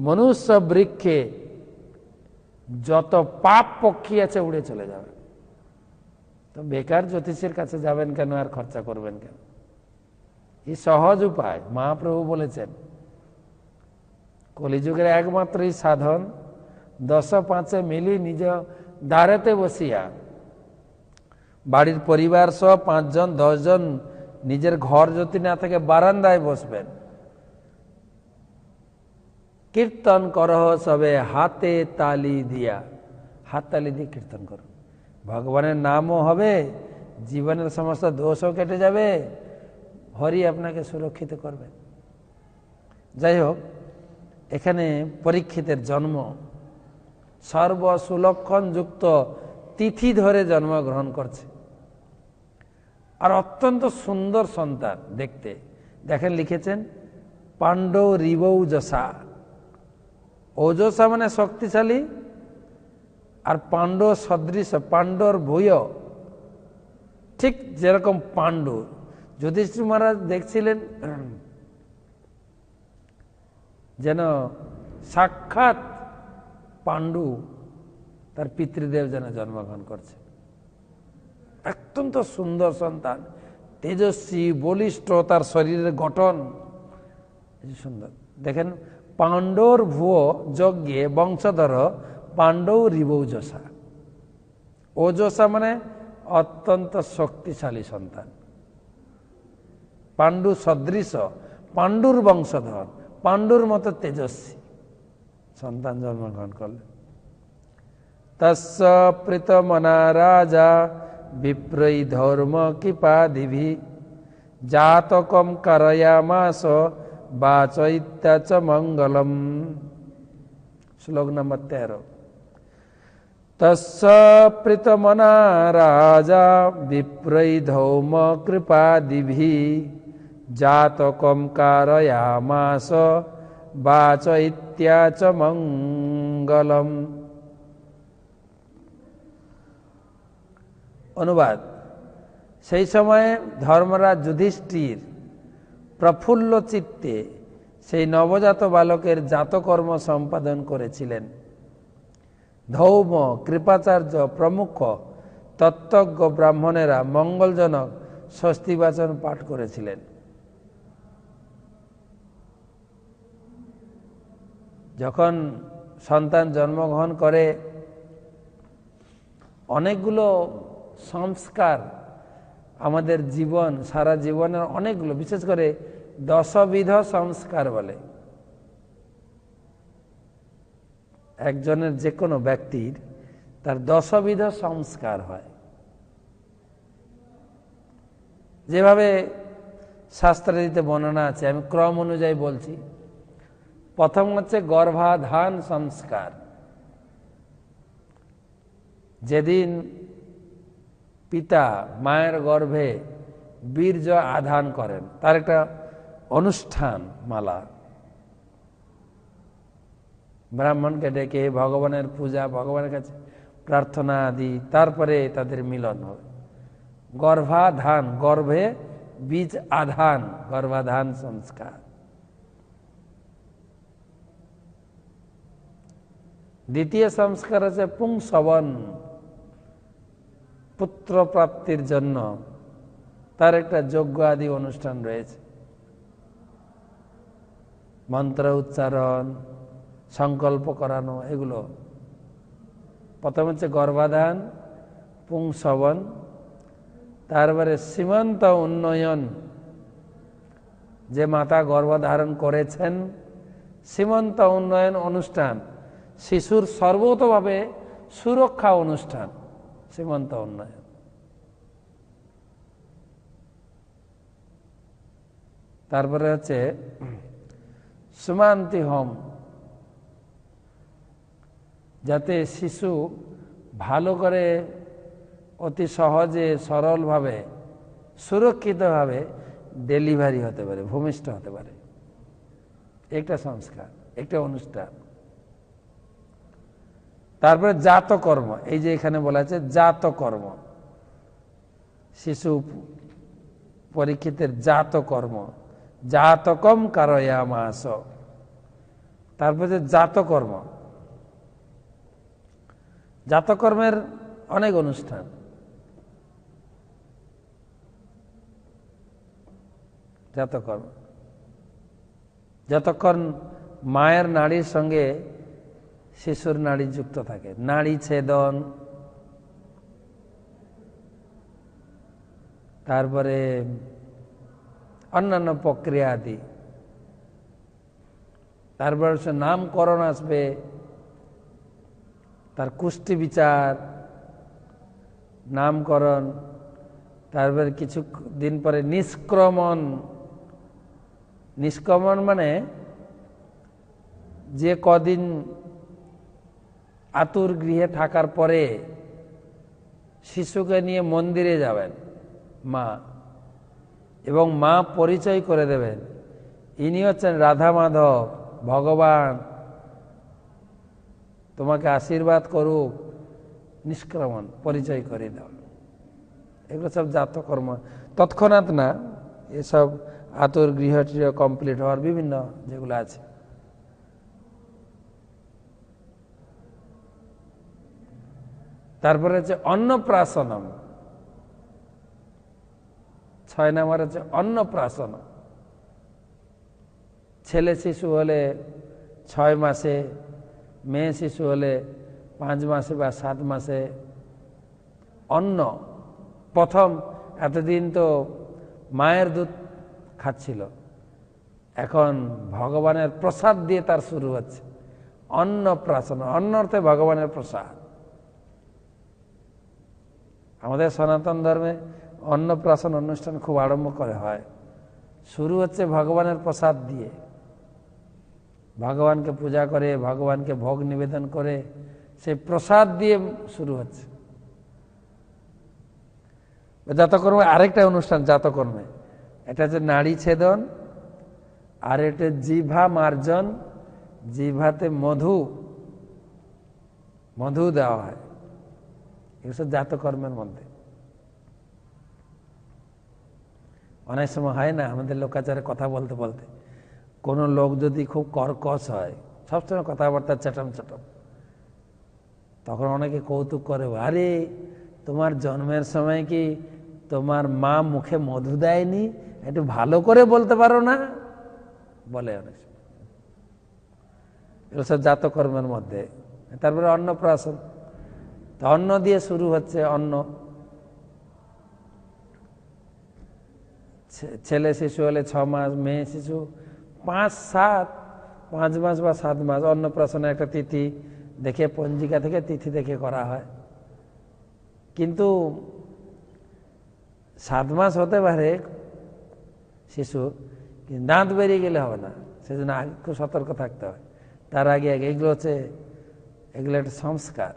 মনুষ্য বৃক্ষে যত পাপ পক্ষী আছে উড়ে চলে যাবে। তো বেকার জ্যোতিষের কাছে যাবেন কেন, আর খরচা করবেন কেন? এই সহজ উপায় মহাপ্রভু বলেছেন। কলিযুগের একমাত্রই সাধন 10-5 মিলি নিজ দ্বারেতে বসিয়া, বাড়ির পরিবার সহ 5 জন 10 জন নিজের ঘর যদি না থাকে বারান্দায় বসবেন, কীর্তন করহ সবে হাতে তালি দিয়া, হাততালি দিয়ে কীর্তন করুন। ভগবানের নামও হবে, জীবনের সমস্ত দোষও কেটে যাবে, হরি আপনাকে সুরক্ষিত করবেন। যাই হোক, এখানে পরীক্ষিতের জন্ম সর্বসুলক্ষণ যুক্ত তিথি ধরে জন্মগ্রহণ করছে, আর অত্যন্ত সুন্দর সন্তান দেখতে। দেখেন লিখেছেন পাণ্ডব রিবৌজসা। ওজসা মানে শক্তিশালী, আর পাণ্ডব সদৃশ, পাণ্ডর ভূয়, ঠিক যেরকম পাণ্ডু। যুধিষ্ঠির মহারাজ দেখছিলেন যেন সাক্ষাৎ পাণ্ডু তার পিতৃদেব যেন জন্মগ্রহণ করছে। অত্যন্ত সুন্দর সন্তান, তেজস্বী, বলিষ্ঠ, তার শরীরের গঠন সুন্দর। দেখেন পাণ্ডর ভুয়ো যজ্ঞে বংশধর পাণ্ডব রিবৌজসা। ওজসা মানে অত্যন্ত শক্তিশালী সন্তান, পাণ্ডু সদৃশ, পাণ্ডুর বংশধর, পাণ্ডুর মতো তেজস্বী সন্তান জন্মগ্রহণ করলেন। তস্য প্রীতমনা রাজা বিপ্রৈ ধর্ম কৃপাদিভি জাতকম কারয়ামাস বাচৈত্য চ মঙ্গলম। শ্লোক নম্বর 13। তস্য প্রীতমনা রাজা বিপ্রৈ ধৌম কৃপাদিভি জাতকম কারয়ামাস বাচ ইত্যাচ মঙ্গলম। অনুবাদ: সেই সময়ে ধর্মরাজ যুধিষ্ঠির প্রফুল্ল চিত্তে সেই নবজাত বালকের জাতকর্ম সম্পাদন করেছিলেন। ধৌম, কৃপাচার্য প্রমুখ তত্ত্বজ্ঞ ব্রাহ্মণেরা মঙ্গলজনক স্বস্তিবাচন পাঠ করেছিলেন। যখন সন্তান জন্মগ্রহণ করে অনেকগুলো সংস্কার আমাদের জীবন, সারা জীবনের অনেকগুলো, বিশেষ করে দশবিধ সংস্কার বলে। একজনের যে কোনো ব্যক্তির তার দশবিধ সংস্কার হয়। যেভাবে শাস্ত্রাদিতে বর্ণনা আছে, আমি ক্রম অনুযায়ী বলছি। প্রথম হচ্ছে গর্ভাধান সংস্কার। যেদিন পিতা মায়ের গর্ভে বীর্য আধান করেন, তার একটা অনুষ্ঠান মালা, ব্রাহ্মণকে ডেকে ভগবানের পূজা, ভগবানের কাছে প্রার্থনা আদি, তারপরে তাদের মিলন হবে। গর্ভাধান, গর্ভে বীজ আধান, গর্ভাধান সংস্কার। দ্বিতীয় সংস্কার আছে পুংসবন, পুত্র প্রাপ্তির জন্য তার একটা যজ্ঞ আদি অনুষ্ঠান রয়েছে। মন্ত্র উচ্চারণ, সংকল্প করানো, এগুলো। প্রথম হচ্ছে গর্ভাধান, পুংসবন, তারপরে সীমন্ত উন্নয়ন। যে মাতা গর্ভধারণ করেছেন, সীমন্ত উন্নয়ন অনুষ্ঠান, শিশুর সর্বতভাবে সুরক্ষা অনুষ্ঠান, সীমন্ত উন্নয়ন। তারপরে হচ্ছে সুমান্তি হোম, যাতে শিশু ভালো করে, অতি সহজে, সরলভাবে, সুরক্ষিতভাবে ডেলিভারি হতে পারে, ভূমিষ্ঠ হতে পারে। একটা সংস্কার, একটা অনুষ্ঠান। তারপরে জাতকর্ম, এই যে এখানে বলা আছে জাতকর্ম, শিশু পরীক্ষিতের জাতকর্ম, জাতকম কারয়ামাস। তারপরে যে জাতকর্ম, জাতকর্মের অনেক অনুষ্ঠান। জাতকর্ম যতক্ষণ মায়ের নাড়ির সঙ্গে শিশুর নাড়ি যুক্ত থাকে, নাড়ি ছেদন, তারপরে অন্যান্য প্রক্রিয়া আদি। তারপর হচ্ছে নামকরণ আসবে, তার কুষ্টি বিচার, নামকরণ, তারপরে কিছু দিন পরে নিষ্ক্রমণ। নিষ্ক্রমণ মানে যে কদিন আতুর গৃহে থাকার পরে শিশুকে নিয়ে মন্দিরে যাবেন মা, এবং মা পরিচয় করে দেবেন, ইনি হচ্ছেন রাধা মাধব, ভগবান, তোমাকে আশীর্বাদ করুক। নিষ্ক্রমণ, পরিচয় করে দাও। এগুলো সব জাতকর্ম, তৎক্ষণাৎ না, এসব আতুর গৃহ কমপ্লিট হওয়ার বিভিন্ন যেগুলো আছে। তারপরে হচ্ছে অন্নপ্রাশনম, 6 নম্বর হচ্ছে অন্নপ্রাশন। ছেলে শিশু হলে 6 মাসে, মেয়ে শিশু হলে 5 মাসে বা 7 মাসে অন্ন। প্রথম এতদিন তো মায়ের দুধ খাচ্ছিল, এখন ভগবানের প্রসাদ দিয়ে তার শুরু হচ্ছে অন্নপ্রাশন। অন্ন অর্থে ভগবানের প্রসাদ। আমাদের সনাতন ধর্মে অন্নপ্রাশন অনুষ্ঠান খুব আড়ম্বর করে হয়। শুরু হচ্ছে ভগবানের প্রসাদ দিয়ে। ভগবানকে পূজা করে, ভগবানকে ভোগ নিবেদন করে, সেই প্রসাদ দিয়ে শুরু হচ্ছে জাতকর্মে। আরেকটা অনুষ্ঠান জাতকর্মে, এটা হচ্ছে নাড়ি ছেদন, আর এটা জিভা মার্জন, জিভাতে মধু দেওয়া হয়, এসব জাতকর্মের মধ্যে। অনেক সময় হয় না আমাদের লোকাচারে কথা বলতে বলতে, কোনো লোক যদি খুব কর্কশ হয়, সবসময় কথাবার্তা চটম, তখন অনেকে কৌতুক করে, আরে তোমার জন্মের সময় কি তোমার মা মুখে মধু দেয়নি, একটু ভালো করে বলতে পারো না, বলে অনেক সময়। এগুলো সব জাতকর্মের মধ্যে। তারপরে অন্নপ্রাশন, অন্ন দিয়ে শুরু হচ্ছে। অন্ন, ছেলে শিশু হলে 6 মাস, মেয়ে শিশু 5 মাস বা 7 মাস। অন্নপ্রাশনের একটা তিথি দেখে, পঞ্জিকা থেকে তিথি দেখে করা হয়। কিন্তু 7 মাস হতে পারে শিশু, কিন্তু দাঁত বেরিয়ে গেলে হবে না, সেজন্য আগে খুব সতর্ক থাকতে হয়। তার আগে এগুলো একটা সংস্কার,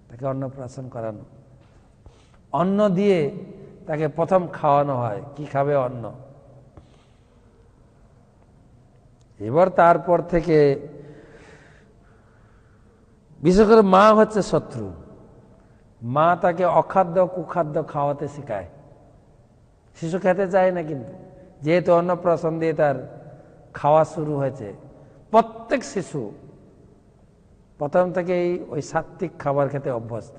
তাকে অন্নপ্রাশন করানো। অন্ন দিয়ে তাকে প্রথম খাওয়ানো হয়। কি খাবে? অন্ন। এবার তারপর থেকে বিশেষ করে মা হচ্ছে শত্রু। মা তাকে অখাদ্য কুখাদ্য খাওয়াতে শেখায়। শিশু খেতে চায় না, কিন্তু যেহেতু অন্নপ্রাশন দিয়ে তার খাওয়া শুরু হয়েছে, প্রত্যেক শিশু প্রথম থেকেই ওই সাত্ত্বিক খাবার খেতে অভ্যস্ত।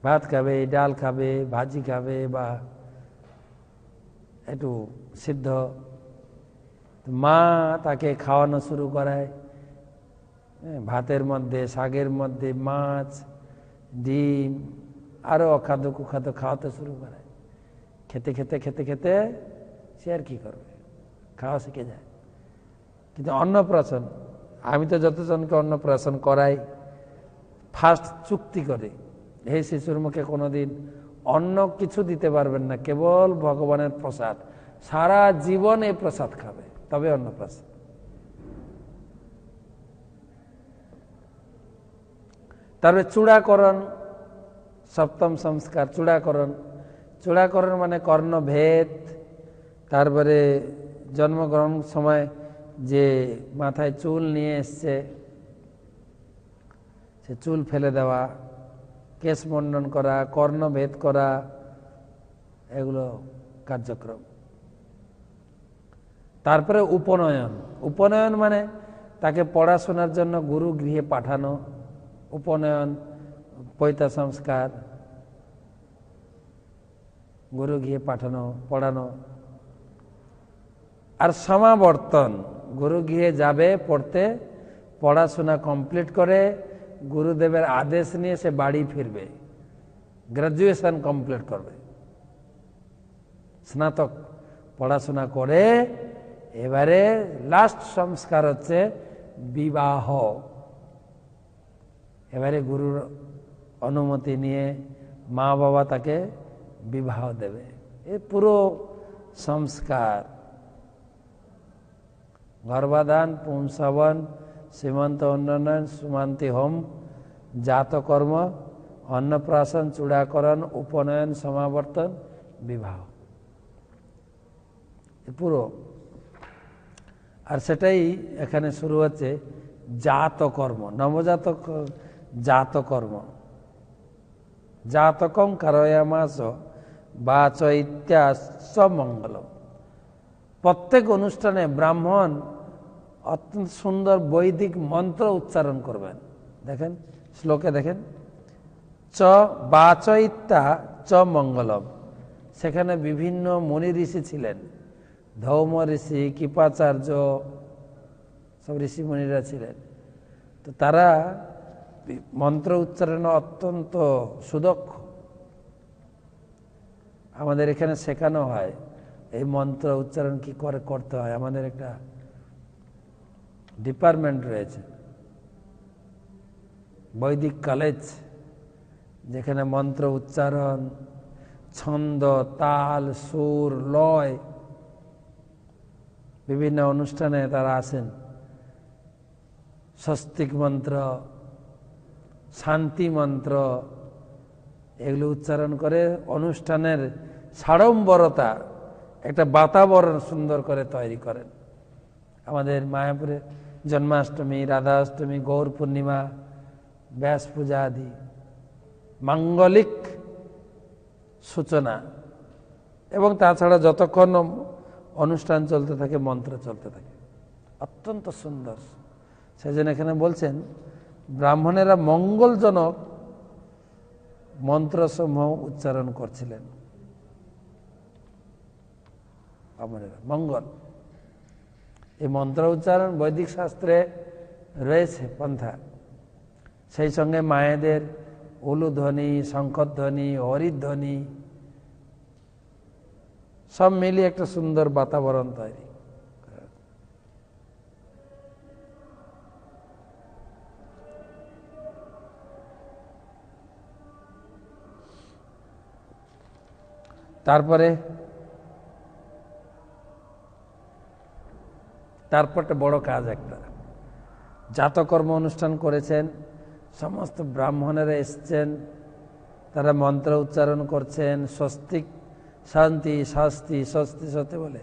ভাত খাবে, ডাল খাবে, ভাজি খাবে, বা একটু সিদ্ধ। মা তাকে খাওয়ানো শুরু করায় ভাতের মধ্যে, শাকের মধ্যে মাছ, ডিম, আরো অখাদ্য কুখাদ্য খাওয়াতে শুরু করায়। খেতে খেতে খেতে খেতে সে আর কি করবে, খাওয়া শিখে যায়। কিন্তু অন্নপ্রাশন, আমি তো যতজনকে অন্নপ্রাশন করাই, ফার্স্ট চুক্তি করে, এই শিশুর মুখে কোনোদিন অন্য কিছু দিতে পারবেন না, কেবল ভগবানের প্রসাদ, সারা জীবন এই প্রসাদ খাবে, তবে অন্নপ্রাশন। তারপরে চূড়াকরণ, সপ্তম সংস্কার চূড়াকরণ মানে কর্ণভেদ। তারপরে জন্মগ্রহণ সময় যে মাথায় চুল নিয়ে এসছে, সে চুল ফেলে দেওয়া, কেশ মণ্ডন করা, কর্ণভেদ করা, এগুলো কার্যক্রম। তারপরে উপনয়ন মানে তাকে পড়াশোনার জন্য গুরু গৃহে পাঠানো। উপনয়ন, পৈতা সংস্কার, গুরু গৃহে পাঠানো, পড়ানো। আর সমাবর্তন, গুরু গৃহে যাবে পড়তে, পড়াশোনা কমপ্লিট করে গুরুদেবের আদেশ নিয়ে সে বাড়ি ফিরবে, গ্রাজুয়েশন কমপ্লিট করবে, স্নাতক পড়াশোনা করে। এবারে লাস্ট সংস্কার হচ্ছে বিবাহ। এবারে গুরুর অনুমতি নিয়ে মা বাবা তাকে বিবাহ দেবে। এ পুরো সংস্কার, গর্ভাধান, পুংসবন, সীমন্ত উন্নয়ন, সুমান্তি হোম, জাতকর্ম, অন্নপ্রাশন, চূড়াকরণ, উপনয়ন, সমাবর্তন, বিবাহ, পুরো। আর সেটাই এখানে শুরু হচ্ছে জাতকর্ম, নবজাতক জাতকর্ম। জাতকং কারয়ামাস বাচ ইত্যাস মঙ্গলম। প্রত্যেক অনুষ্ঠানে ব্রাহ্মণ অত্যন্ত সুন্দর বৈদিক মন্ত্র উচ্চারণ করবেন। দেখেন শ্লোকে, দেখেন চ বাচ ইত্যা চ মঙ্গলম। সেখানে বিভিন্ন মুনি ঋষি ছিলেন, ধৌম ঋষি, কৃপাচার্য, সব ঋষি মুনিরা ছিলেন। তো তারা মন্ত্র উচ্চারণে অত্যন্ত সুদক্ষ। আমাদের এখানে শেখানো হয় এই মন্ত্র উচ্চারণ কি করে করতে হয়। আমাদের একটা ডিপার্টমেন্ট রয়েছে, বৈদিক কলেজ, যেখানে মন্ত্র উচ্চারণ, ছন্দ, তাল, সুর, লয়, বিভিন্ন অনুষ্ঠানে তারা আসেন, স্বস্তিক মন্ত্র, শান্তি মন্ত্র এগুলো উচ্চারণ করে অনুষ্ঠানের সাড়ম্বরতা, একটা বাতাবরণ সুন্দর করে তৈরি করেন। আমাদের মায়াপুরে জন্মাষ্টমী, রাধাষ্টমী, গৌর পূর্ণিমা, ব্যাস পূজা আদি মাঙ্গলিক সূচনা, এবং তাছাড়া যতক্ষণ অনুষ্ঠান চলতে থাকে মন্ত্র চলতে থাকে, অত্যন্ত সুন্দর। সেজন্য এখানে বলছেন ব্রাহ্মণেরা মঙ্গলজনক মন্ত্রসমূহ উচ্চারণ করছিলেন। মঙ্গল, এই মন্ত্র উচ্চারণ বৈদিক শাস্ত্রে রয়েছে পন্থা। সেই সঙ্গে মায়েদের উলুধ্বনি, শঙ্খধ্বনি, হরিধ্বনি সব মিলিয়ে একটা সুন্দর বাতাবরণ তৈরি। তারপরটা বড় কাজ, একটা জাতকর্ম অনুষ্ঠান করেছেন, সমস্ত ব্রাহ্মণেরা এসছেন, তারা মন্ত্র উচ্চারণ করছেন, স্বস্তিক, শান্তি, স্বস্তি, স্বস্তি সত্যি বলে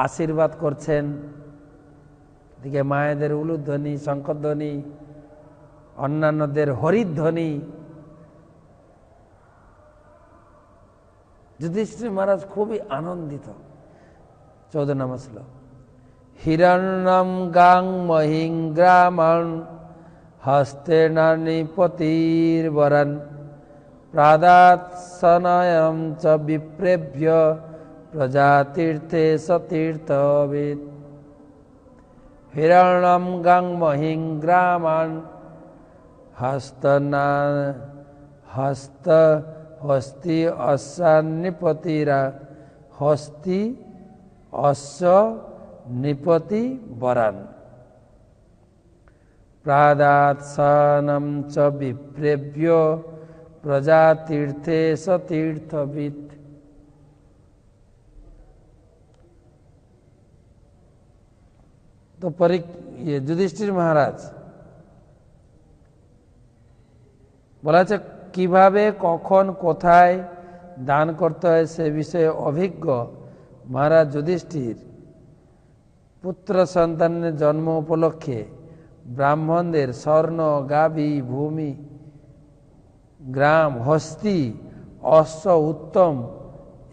আশীর্বাদ করছেন। এদিকে মায়েদের উলুধ্বনি, শঙ্খধ্বনি, অন্যান্যদের হরিধ্বনি। যুধিষ্ঠির মহারাজ খুবই আনন্দিত। 14 নম্বর শ্লোক। হিরণ্যম গাং মহিং গ্রামণ হস্তেন নিপতির্বরণ প্রাদাৎসনয়ম চ বিপ্রেভ্য প্রজাতীর্থে সতীর্থবিদ। হিরণ্যম গাং মহিং গ্রামণ হস্তি অশ্বান্নিপতিরা হস্তি অশ্ব নিপতি বরান প্রাদাৎসনম চ বিপ্রেভ্য প্রজাতীর্থে সতীর্থবিদ। তো যুধিষ্ঠির মহারাজ বলা আছে কিভাবে, কখন, কোথায় দান করতে হয় সে বিষয়ে অভিজ্ঞ মহারাজ যুধিষ্ঠির পুত্র সন্তানের জন্ম উপলক্ষে ব্রাহ্মণদের স্বর্ণ, গাভী, ভূমি, গ্রাম, হস্তি, অশ্ব, উত্তম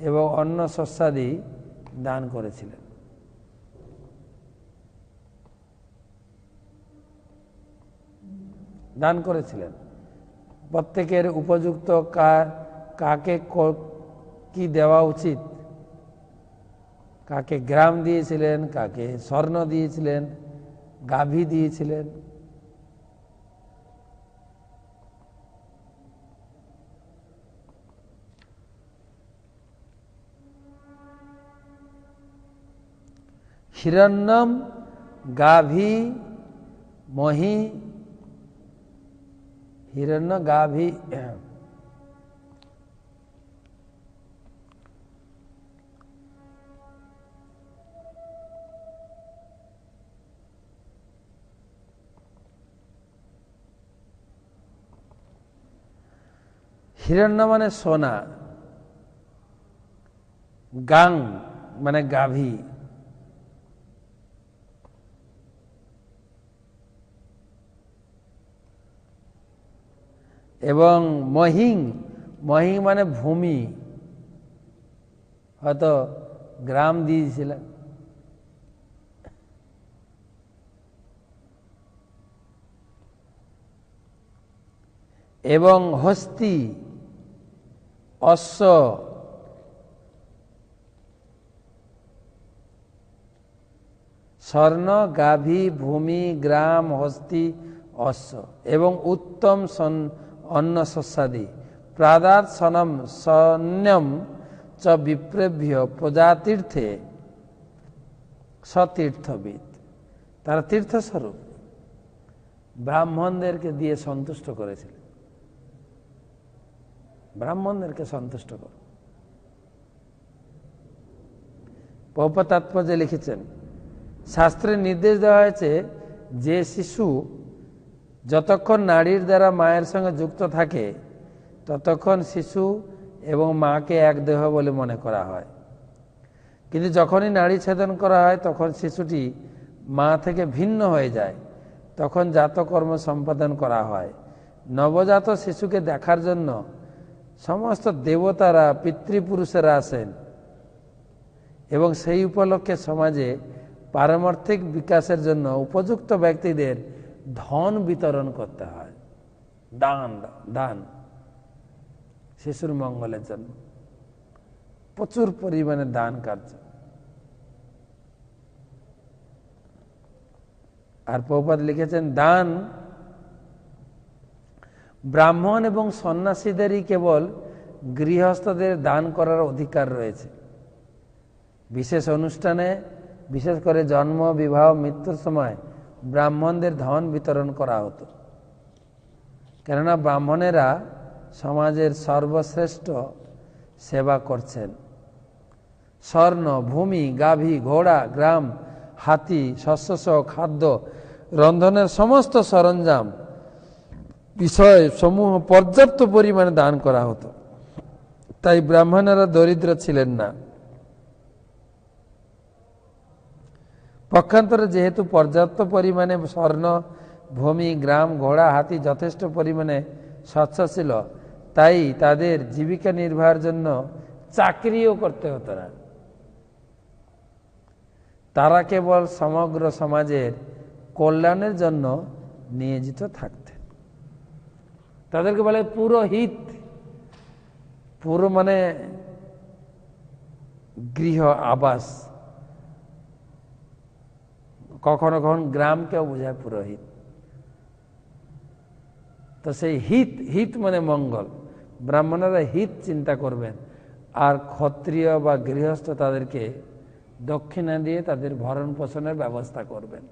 এবং অন্য শস্যাদি দান করেছিলেন। প্রত্যেকের উপযুক্ত কাকে কি দেওয়া উচিত, কাকে গ্রাম দিয়েছিলেন, কাকে স্বর্ণ দিয়েছিলেন, গাভী দিয়েছিলেন। হিরণ্যম গাভী মহি, হিরণ্য গাভী হিরণ্য মানে সোনা, গাং মানে গাভী, এবং মহিং, মহিং মানে ভূমি, হয়তো গ্রাম দিয়েছিলেন। এবং হস্তি, অশ্ব, স্বর্ণ, গাভী, ভূমি, গ্রাম, হস্তি, অশ্ব এবং উত্তম অন্ন শস্যাদি। প্রাদাত সনম সন্যম চ বিপ্রেভ্য প্রজাতীর্থে সতীর্থবিদ। তারা তীর্থস্বরূপ ব্রাহ্মণদেরকে দিয়ে সন্তুষ্ট করেছিলেন। ব্রাহ্মণদেরকে সন্তুষ্ট কর। প্রভুপাদ তাৎপর্যে লিখেছেন শাস্ত্রে নির্দেশ দেওয়া হয়েছে যে শিশু যতক্ষণ নাড়ির দ্বারা মায়ের সঙ্গে যুক্ত থাকে ততক্ষণ শিশু এবং মাকে এক দেহ বলে মনে করা হয়, কিন্তু যখনই নাড়ি ছেদন করা হয় তখন শিশুটি মা থেকে ভিন্ন হয়ে যায়, তখন জাতকর্ম সম্পাদন করা হয়। নবজাত শিশুকে দেখার জন্য সমস্ত দেবতারা, পিতৃপুরুষেরা আসেন এবং সেই উপলক্ষে সমাজে পারমার্থিক বিকাশের জন্য উপযুক্ত ব্যক্তিদের ধন বিতরণ করতে হয়। দান শিশুর মঙ্গলের জন্য প্রচুর পরিমাণে দান কার্য। আর প্রভুপাদ লিখেছেন, দান ব্রাহ্মণ এবং সন্ন্যাসীদেরই কেবল গৃহস্থদের দান করার অধিকার রয়েছে। বিশেষ অনুষ্ঠানে, বিশেষ করে জন্ম, বিবাহ, মৃত্যুর সময় ব্রাহ্মণদের ধন বিতরণ করা হতো, কেননা ব্রাহ্মণেরা সমাজের সর্বশ্রেষ্ঠ সেবা করছেন। স্বর্ণ, ভূমি, গাভী, ঘোড়া, গ্রাম, হাতি, শস্যসহ খাদ্য, রন্ধনের সমস্ত সরঞ্জাম বিষয় সমূহ পর্যাপ্ত পরিমাণে দান করা হতো। তাই ব্রাহ্মণেরা দরিদ্র ছিলেন না। পক্ষান্তরে যেহেতু পর্যাপ্ত পরিমাণে স্বর্ণ, ভূমি, গ্রাম, ঘোড়া, হাতি যথেষ্ট পরিমাণে স্বচ্ছ ছিল, তাই তাদের জীবিকা নির্বাহের জন্য চাকরিও করতে হতো না। তারা কেবল সমগ্র সমাজের কল্যাণের জন্য নিয়োজিত থাকতেন। তাদেরকে বলে পুরোহিত। পুরো মানে গৃহ, আবাস। কখনো কখনো গ্রামকেও বোঝায় পুরোহিত। তো সেই হিত মানে মঙ্গল, ব্রাহ্মণেরা হিত চিন্তা করবেন, আর ক্ষত্রিয় বা গৃহস্থ তাদেরকে দক্ষিণা দিয়ে তাদের ভরণ পোষণের ব্যবস্থা করবেন।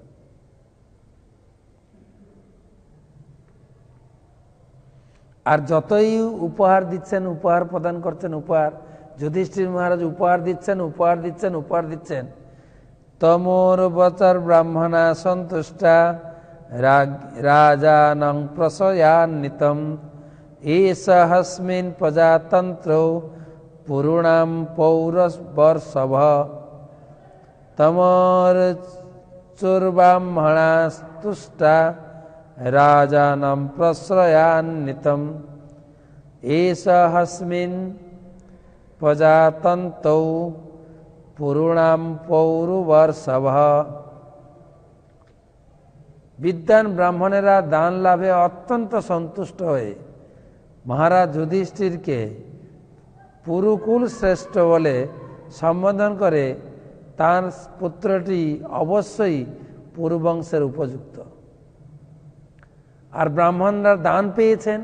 আর যতই উপহার দিচ্ছেন, উপহার প্রদান করছেন, উপহার যুধিষ্ঠির মহারাজ উপহার দিচ্ছেন, তমোর বচর ব্রাহ্মণা সন্তুষ্টা রাজানং প্রশয়ান্বিতম এষহস্মিন প্রজাতন্ত্র পুরুণাম পৌরবর্ষভ তমোর চুর্ব্রাহ্মণা তুষ্টা রাজানম প্রশ্রয়ান্বিতম এষহস্মিন প্রজাতন্ত্রৌ পুরুণাম পৌরবর্ষভ। বিদ্বান ব্রাহ্মণেরা দান লাভে অত্যন্ত সন্তুষ্ট হয়ে মহারাজ যুধিষ্ঠিরকে পুরুকুল শ্রেষ্ঠ বলে সম্বোধন করে। তার পুত্রটি অবশ্যই পুরুবংশের উপযুক্ত। আর ব্রাহ্মণরা দান পেয়েছেন,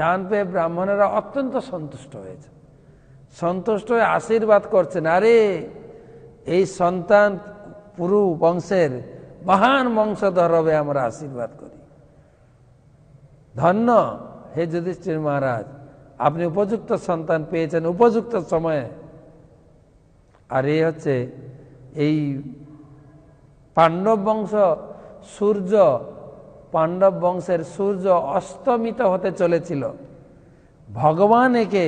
দান পেয়ে ব্রাহ্মণেরা অত্যন্ত সন্তুষ্ট হয়েছে, সন্তুষ্ট হয়ে আশীর্বাদ করছেন, আরে এই সন্তান পুরু বংশের মহান বংশধর হবে, আমরা আশীর্বাদ করি। ধন্য হে যুধিষ্ঠির মহারাজ, আপনি উপযুক্ত সন্তান পেয়েছেন উপযুক্ত সময়ে। আর এই হচ্ছে এই পাণ্ডব বংশ, সূর্য, পাণ্ডব বংশের সূর্য অস্তমিত হতে চলেছিল, ভগবান একে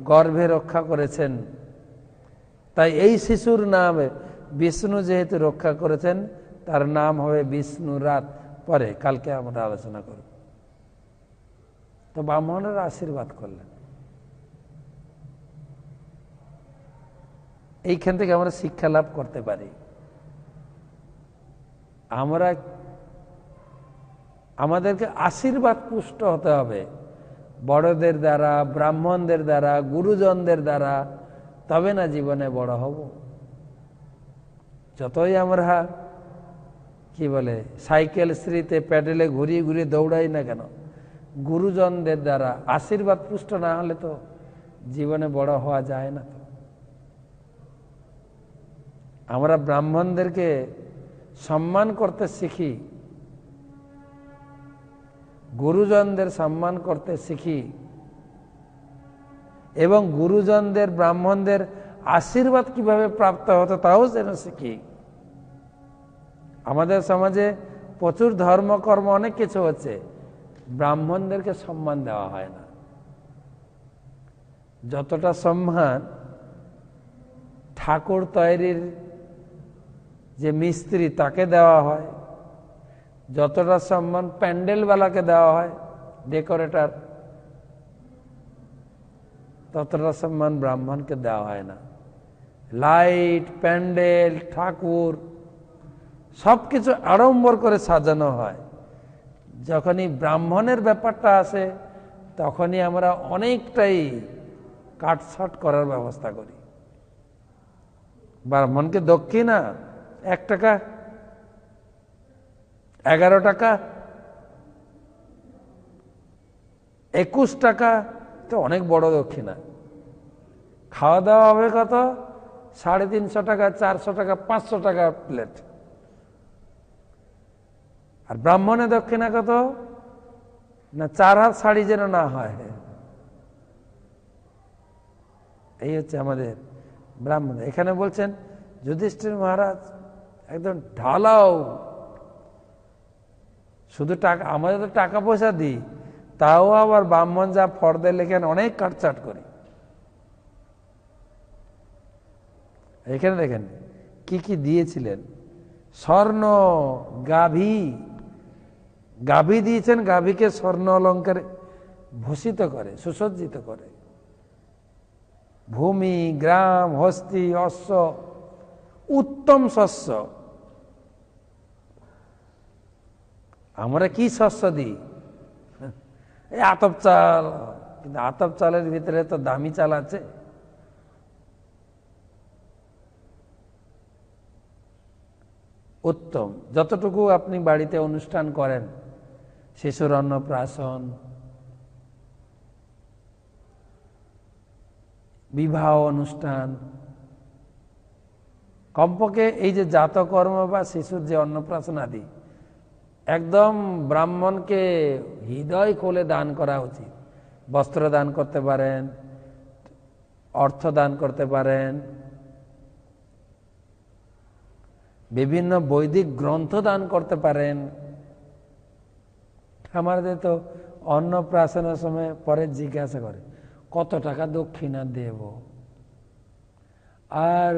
গর্ভে রক্ষা করেছেন। তাই এই শিশুর নাম বিষ্ণু যেহেতু রক্ষা করেছেন, তার নাম হবে বিষ্ণু রাত। পরে কালকে আমরা আলোচনা করব। তো ব্রাহ্মণেরা আশীর্বাদ করলেন। এইখান থেকে আমরা শিক্ষা লাভ করতে পারি। আমাদেরকে আশীর্বাদ পুষ্ট হতে হবে বড়দের দ্বারা, ব্রাহ্মণদের দ্বারা, গুরুজনদের দ্বারা, তবে না জীবনে বড় হব। যতই আমরা কি বলে সাইকেল শ্রীতে প্যাডেলে ঘুরিয়ে ঘুরিয়ে দৌড়াই না কেন, গুরুজনদের দ্বারা আশীর্বাদ পুষ্ট না হলে তো জীবনে বড় হওয়া যায় না। আমরা ব্রাহ্মণদেরকে সম্মান করতে শিখি, গুরুজনদের সম্মান করতে শিখি, এবং গুরুজনদের, ব্রাহ্মণদের আশীর্বাদ কিভাবে প্রাপ্ত হতো তাও যেন শিখি। আমাদের সমাজে প্রচুর ধর্মকর্ম অনেক কিছু হচ্ছে, ব্রাহ্মণদেরকে সম্মান দেওয়া হয় না। যতটা সম্মান ঠাকুর তৈরির যে মিস্ত্রি তাকে দেওয়া হয়, যতটা সম্মান প্যান্ডেলওয়ালাকে দেওয়া হয়, ডেকোরেটর, ততটা সম্মান ব্রাহ্মণকে দেওয়া হয় না। লাইট, প্যান্ডেল, ঠাকুর সবকিছু আড়ম্বর করে সাজানো হয়। যখনই ব্রাহ্মণের ব্যাপারটা আসে তখনই আমরা অনেকটাই কাটছাট করার ব্যবস্থা করি। ব্রাহ্মণকে দক্ষিণা 1 টাকা, 11 টাকা, 21 টাকা, তো অনেক বড় দক্ষিণা। খাওয়া দাওয়া হবে কত? 350 টাকা, 400 টাকা, 500 টাকা প্লেট। আর ব্রাহ্মণের দক্ষিণা কত? না 4 হাত শাড়ি যেন না হয়। এই হচ্ছে আমাদের ব্রাহ্মণ। এখানে বলছেন যুধিষ্ঠির মহারাজ একদম ঢালাও, শুধু টাকা, আমাদের তো টাকা পয়সা দিই, তাও আবার ব্রাহ্মণ যা ফর্দে লেখেন অনেক কাটচাট করি। এখানে দেখেন কি কি দিয়েছিলেন। স্বর্ণ, গাভী, গাভী দিয়েছেন, গাভীকে স্বর্ণ অলঙ্কারে ভূষিত করে, সুসজ্জিত করে। ভূমি, গ্রাম, হস্তি, অশ্ব, উত্তম শস্য। আমরা কি শস্য দিই? এই আতপ চাল, কিন্তু আতপ চালের ভিতরে তো দামি চাল আছে। উত্তম, যতটুকু আপনি বাড়িতে অনুষ্ঠান করেন, শিশুর অন্নপ্রাশন, বিবাহ অনুষ্ঠান, কমপক্ষে এই যে জাতকর্ম বা শিশুর যে অন্নপ্রাশন আদি, একদম ব্রাহ্মণকে হৃদয় খুলে দান করা উচিত। বস্ত্র দান করতে পারেন, অর্থ দান করতে পারেন, বিভিন্ন বৈদিক গ্রন্থ দান করতে পারেন। আমাদের তো অন্নপ্রাশনের সময় পরে জিজ্ঞাসা করে কত টাকা দক্ষিণা দেব, আর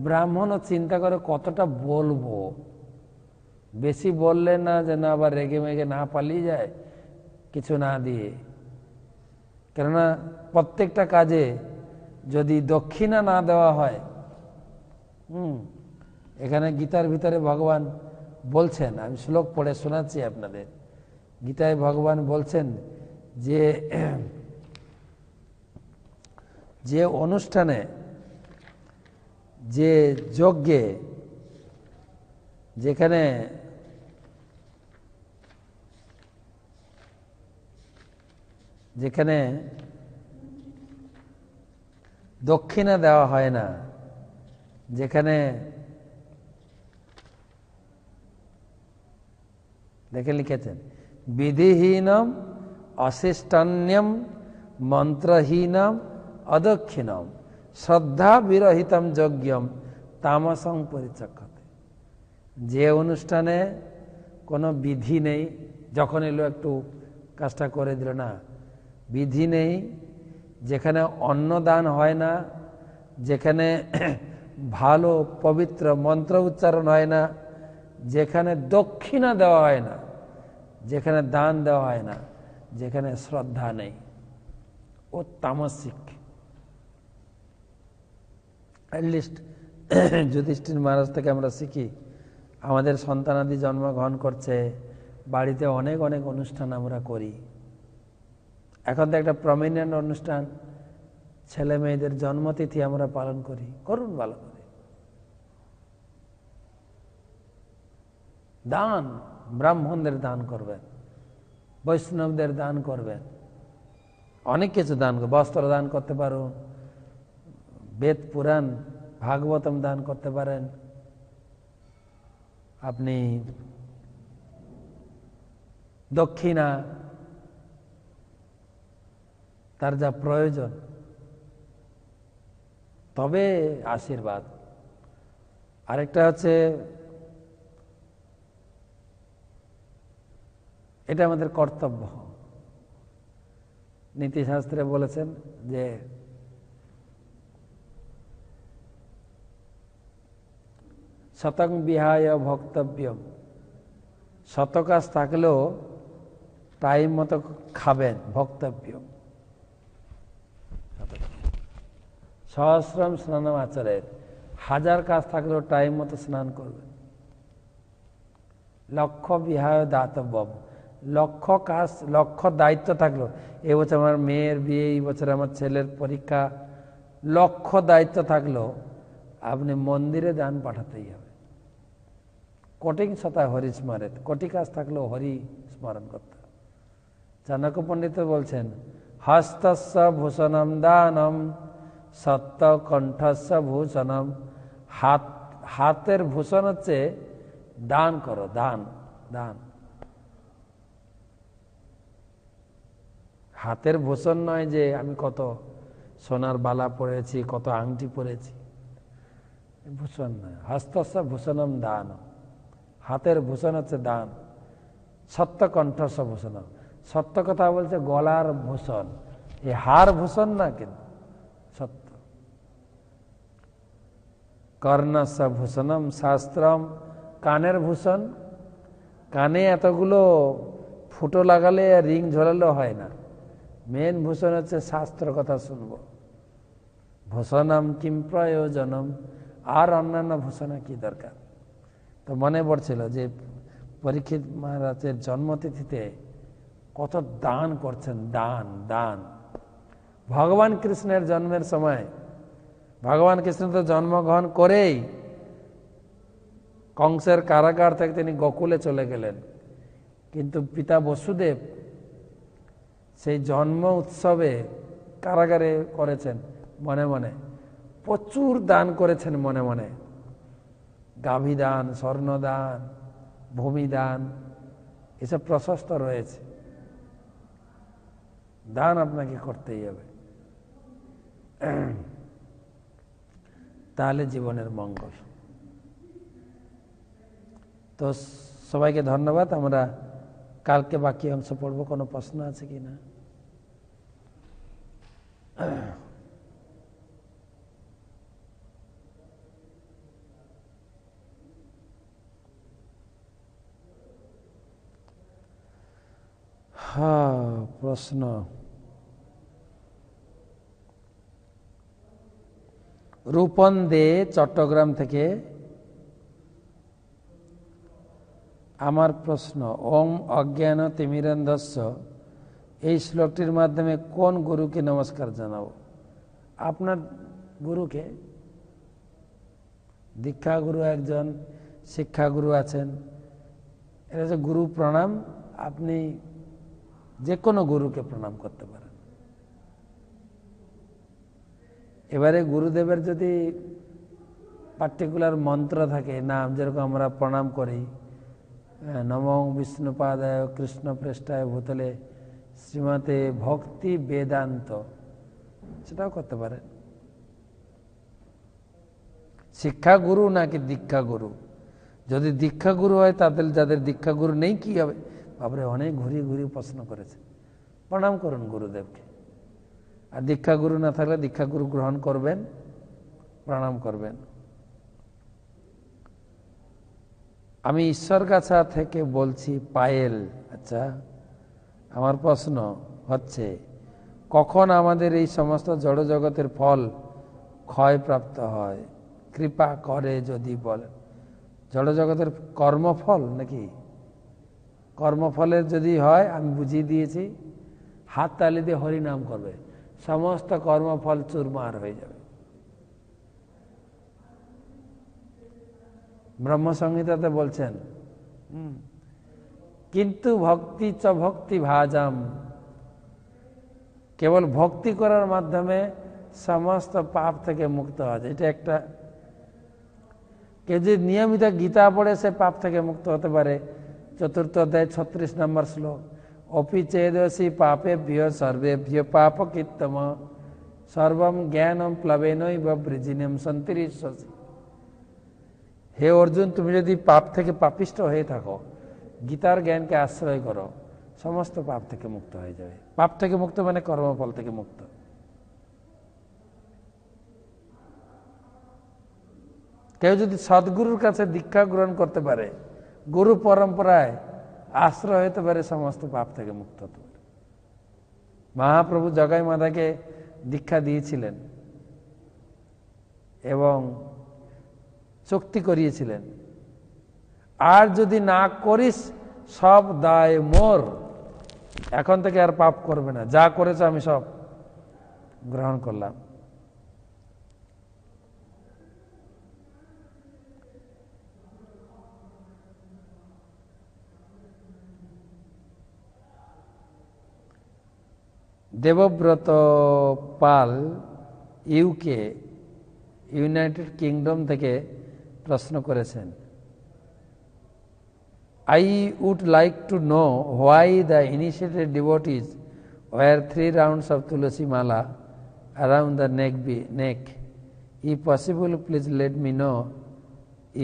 ব্রাহ্মণও চিন্তা করে কতটা বলবো। বেশি বললে না যে না আবার রেগে মেগে না পালিয়ে যায় কিছু না দিয়ে। কেননা প্রত্যেকটা কাজে যদি দক্ষিণা না দেওয়া হয়, এখানে গীতার ভিতরে ভগবান বলছেন, আমি শ্লোক পড়ে শোনাচ্ছি আপনাদের। গীতায় ভগবান বলছেন যে যে অনুষ্ঠানে, যে যজ্ঞে, যেখানে যেখানে দক্ষিণা দেওয়া হয় না, যেখানে দেখে লিখেছেন বিধিহীনম অশিষ্টান্যম মন্ত্রহীনম অদক্ষিণম শ্রদ্ধা বিরহিতম যজ্ঞম তামসং পরিচক্ষতে। যে অনুষ্ঠানে কোনো বিধি নেই, যখন এলো একটু কাজটা করে দিল না, বিধি নেই, যেখানে অন্নদান হয় না, যেখানে ভালো পবিত্র মন্ত্র উচ্চারণ হয় না, যেখানে দক্ষিণা দেওয়া হয় না, যেখানে দান দেওয়া হয় না, যেখানে শ্রদ্ধা নেই, ও তামসিক। অ্যাটলিস্ট যুধিষ্ঠির মহারাজ থেকে আমরা শিখি, আমাদের সন্তানাদি জন্মগ্রহণ করছে, বাড়িতে অনেক অনেক অনুষ্ঠান আমরা করি। এখন তো একটা প্রমিনেন্ট অনুষ্ঠান, ছেলে মেয়েদের জন্মতিথি আমরা পালন করি, করুন ভালো করে। দান, ব্রাহ্মণদের দান করবেন, বৈষ্ণবদের দান করবেন, অনেক কিছু দান, বস্ত্র দান করতে পারুন, বেদ পুরাণ ভাগবতম দান করতে পারেন, আপনি দক্ষিণা, তার যা প্রয়োজন তবে আশীর্বাদ। আরেকটা হচ্ছে এটা আমাদের কর্তব্য। নীতিশাস্ত্রে বলেছেন যে শতং বিহায় ভক্তব্যম, শত কাজ থাকলেও টাইম মতো খাবেন, ভক্তব্যম। সহস্রম স্নানম আচরের, হাজার কাজ থাকলেও টাইম মতো স্নান করবেন। লক্ষ্য বিহায় দাতব্যম, লক্ষ্য কাজ, লক্ষ্য দায়িত্ব থাকলো, এবছর আমার মেয়ের বিয়ে, এই বছর আমার ছেলের পরীক্ষা, লক্ষ্য দায়িত্ব থাকলো আপনি মন্দিরে দান পাঠাতেই হবে। কোটিং শতা হরি স্মরেত, কোটি কাজ থাকলেও হরি স্মরণ করতে হবে। চাণক্য পণ্ডিত বলছেন হস্তস্য ভূষণম দানম সত্য কণ্ঠস্য ভূষণম, হাতের ভূষণ হচ্ছে দান করো, দান দান। হাতের ভূষণ নয় যে আমি কত সোনার বালা পরেছি, কত আংটি পরেছি, ভূষণ নয়। হস্তস্য ভূষণম দান, হাতের ভূষণ হচ্ছে দান। সত্য কণ্ঠস্য ভূষণম, সত্য কথা বলছে গলার ভূষণ, এই হার ভূষণ না, কিন্তু সত্য। কর্ণস্য ভূষণম শাস্ত্রম, কানের ভূষণ, কানে এতগুলো ফুটো লাগালে রিং ঝোলালেও হয় না, মেন ভূষণ হচ্ছে শাস্ত্র কথা শুনব। ভূষণম কিম প্রয়োজনম, আর অন্যান্য ভূষণে কি দরকার। তো মনে পড়ছিল যে পরীক্ষিত মহারাজের জন্মতিথিতে কত দান করছেন, দান দান। ভগবান কৃষ্ণের জন্মের সময় ভগবান কৃষ্ণ তো জন্মগ্রহণ করেই কংসের কারাগার থেকে তিনি গোকুলে চলে গেলেন, কিন্তু পিতা বসুদেব সেই জন্ম উৎসবে কারাগারে করেছেন মনে মনে, প্রচুর দান করেছেন মনে মনে, গাভী দান, স্বর্ণদান, ভূমিদান, এসব প্রশস্ত রয়েছে। দান আপনাকে করতেই হবে, তাহলে জীবনের মঙ্গল। তো সবাইকে ধন্যবাদ। আমরা কালকে বাকি অংশ পড়ব। কোনো প্রশ্ন আছে কি না? হ্যাঁ, প্রশ্ন। রূপন দে চট্টগ্রাম থেকে আমার প্রশ্ন, ওম অজ্ঞান তিমিরন্ধস্য, এই শ্লোকটির মাধ্যমে কোন গুরুকে নমস্কার জানাবো? আপনার গুরুকে। দীক্ষা গুরু একজন, শিক্ষা গুরু আছেন, এটা হচ্ছে গুরু প্রণাম। আপনি যে কোনো গুরুকে প্রণাম করতে পারেন। এবারে গুরুদেবের যদি পার্টিকুলার মন্ত্র থাকে, নাম, যেরকম আমরা প্রণাম করি নমঃ বিষ্ণুপাদায় কৃষ্ণপ্রেষ্ঠায় ভূতলে শ্রীমতে ভক্তি বেদান্ত, সেটাও করতে পারেন। শিক্ষা গুরু নাকি দীক্ষা গুরু? যদি দীক্ষা গুরু হয়, তাদের যাদের দীক্ষা গুরু নেই কি হবে? বাবরে, অনেক ঘুরিয়ে ঘুরিয়ে প্রশ্ন করেছে। প্রণাম করুন গুরুদেবকে। আর দীক্ষা গুরু না থাকলে দীক্ষা গুরু গ্রহণ করবেন, প্রণাম করবেন। আমি ঈশ্বরগাছা থেকে বলছি পায়েল। আচ্ছা, আমার প্রশ্ন হচ্ছে, কখন আমাদের এই সমস্ত জড় জগতের ফল ক্ষয়প্রাপ্ত হয়? কৃপা করে যদি বলেন। জড় জগতের কর্মফল নাকি? কর্মফলের যদি হয়, আমি বুঝিয়ে দিয়েছি, হাত তালি দিয়ে হরিনাম করবে, সমস্ত কর্মফল চুরমার হয়ে যাবে। ব্রহ্মসংহিতাতে বলছেন, কিন্তু ভক্তি চ ভক্তি ভাজাম, কেবল ভক্তি করার মাধ্যমে সমস্ত পাপ থেকে মুক্ত হওয়া যায়। এটা একটা, কেউ যদি নিয়মিত গীতা পড়ে সে পাপ থেকে মুক্ত হতে পারে। 4th অধ্যায় 36 নম্বর শ্লোক, অপি চেদসি পাপেভ্য সর্বেভ্য পাপ কীর্তম সর্বম জ্ঞানম প্লবেনৈব বৃজিনম সন্তিরিষ্যসি। হে অর্জুন, তুমি যদি পাপ থেকে পাপিষ্ঠ হয়ে থাকো, গীতার জ্ঞানকে আশ্রয় করো, সমস্ত পাপ থেকে মুক্ত হয়ে যাবে। পাপ থেকে মুক্ত মানে কর্মফল থেকে মুক্ত। কেউ যদি সদ্গুরুর কাছে দীক্ষা গ্রহণ করতে পারে, গুরু পরম্পরায় আশ্রয় হতে পারে, সমস্ত পাপ থেকে মুক্ত হতে পারে। মহাপ্রভু জগাই মাতাকে দীক্ষা দিয়েছিলেন এবং চুক্তি করিয়েছিলেন, আর যদি না করিস সব দায় মোর, এখন থেকে আর পাপ করবে না, যা করেছে আমি সব গ্রহণ করলাম। দেবব্রত পাল ইউকে, ইউনাইটেড কিংডম থেকে প্রশ্ন করেছেন, I would like to know why the initiated devotees wear 3 rounds of Tulasi Mala around the neck. If possible, please let me know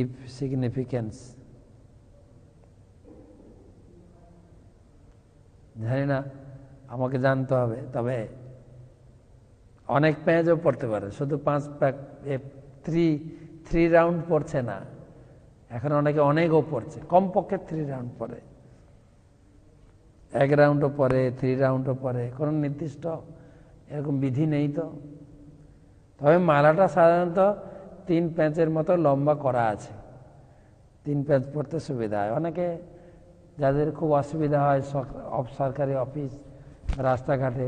if significance. জানি না, আমাকে জানতে হবে। তবে অনেক প্যাঁচও পড়তে পারে, শুধু 3 রাউন্ড পড়ছে না, এখন অনেকে অনেকও পড়ছে, কমপক্ষে 3 রাউন্ড পরে, 1 রাউন্ডও পরে, 3 রাউন্ডও পরে, কোনো নির্দিষ্ট এরকম বিধি নেই তো। তবে মালাটা সাধারণত 3 প্যাঁচের মতো লম্বা করা আছে, 3 প্যাঁচ পড়তে সুবিধা হয়। অনেকে যাদের খুব অসুবিধা হয়, সরকারি অফিস, রাস্তাঘাটে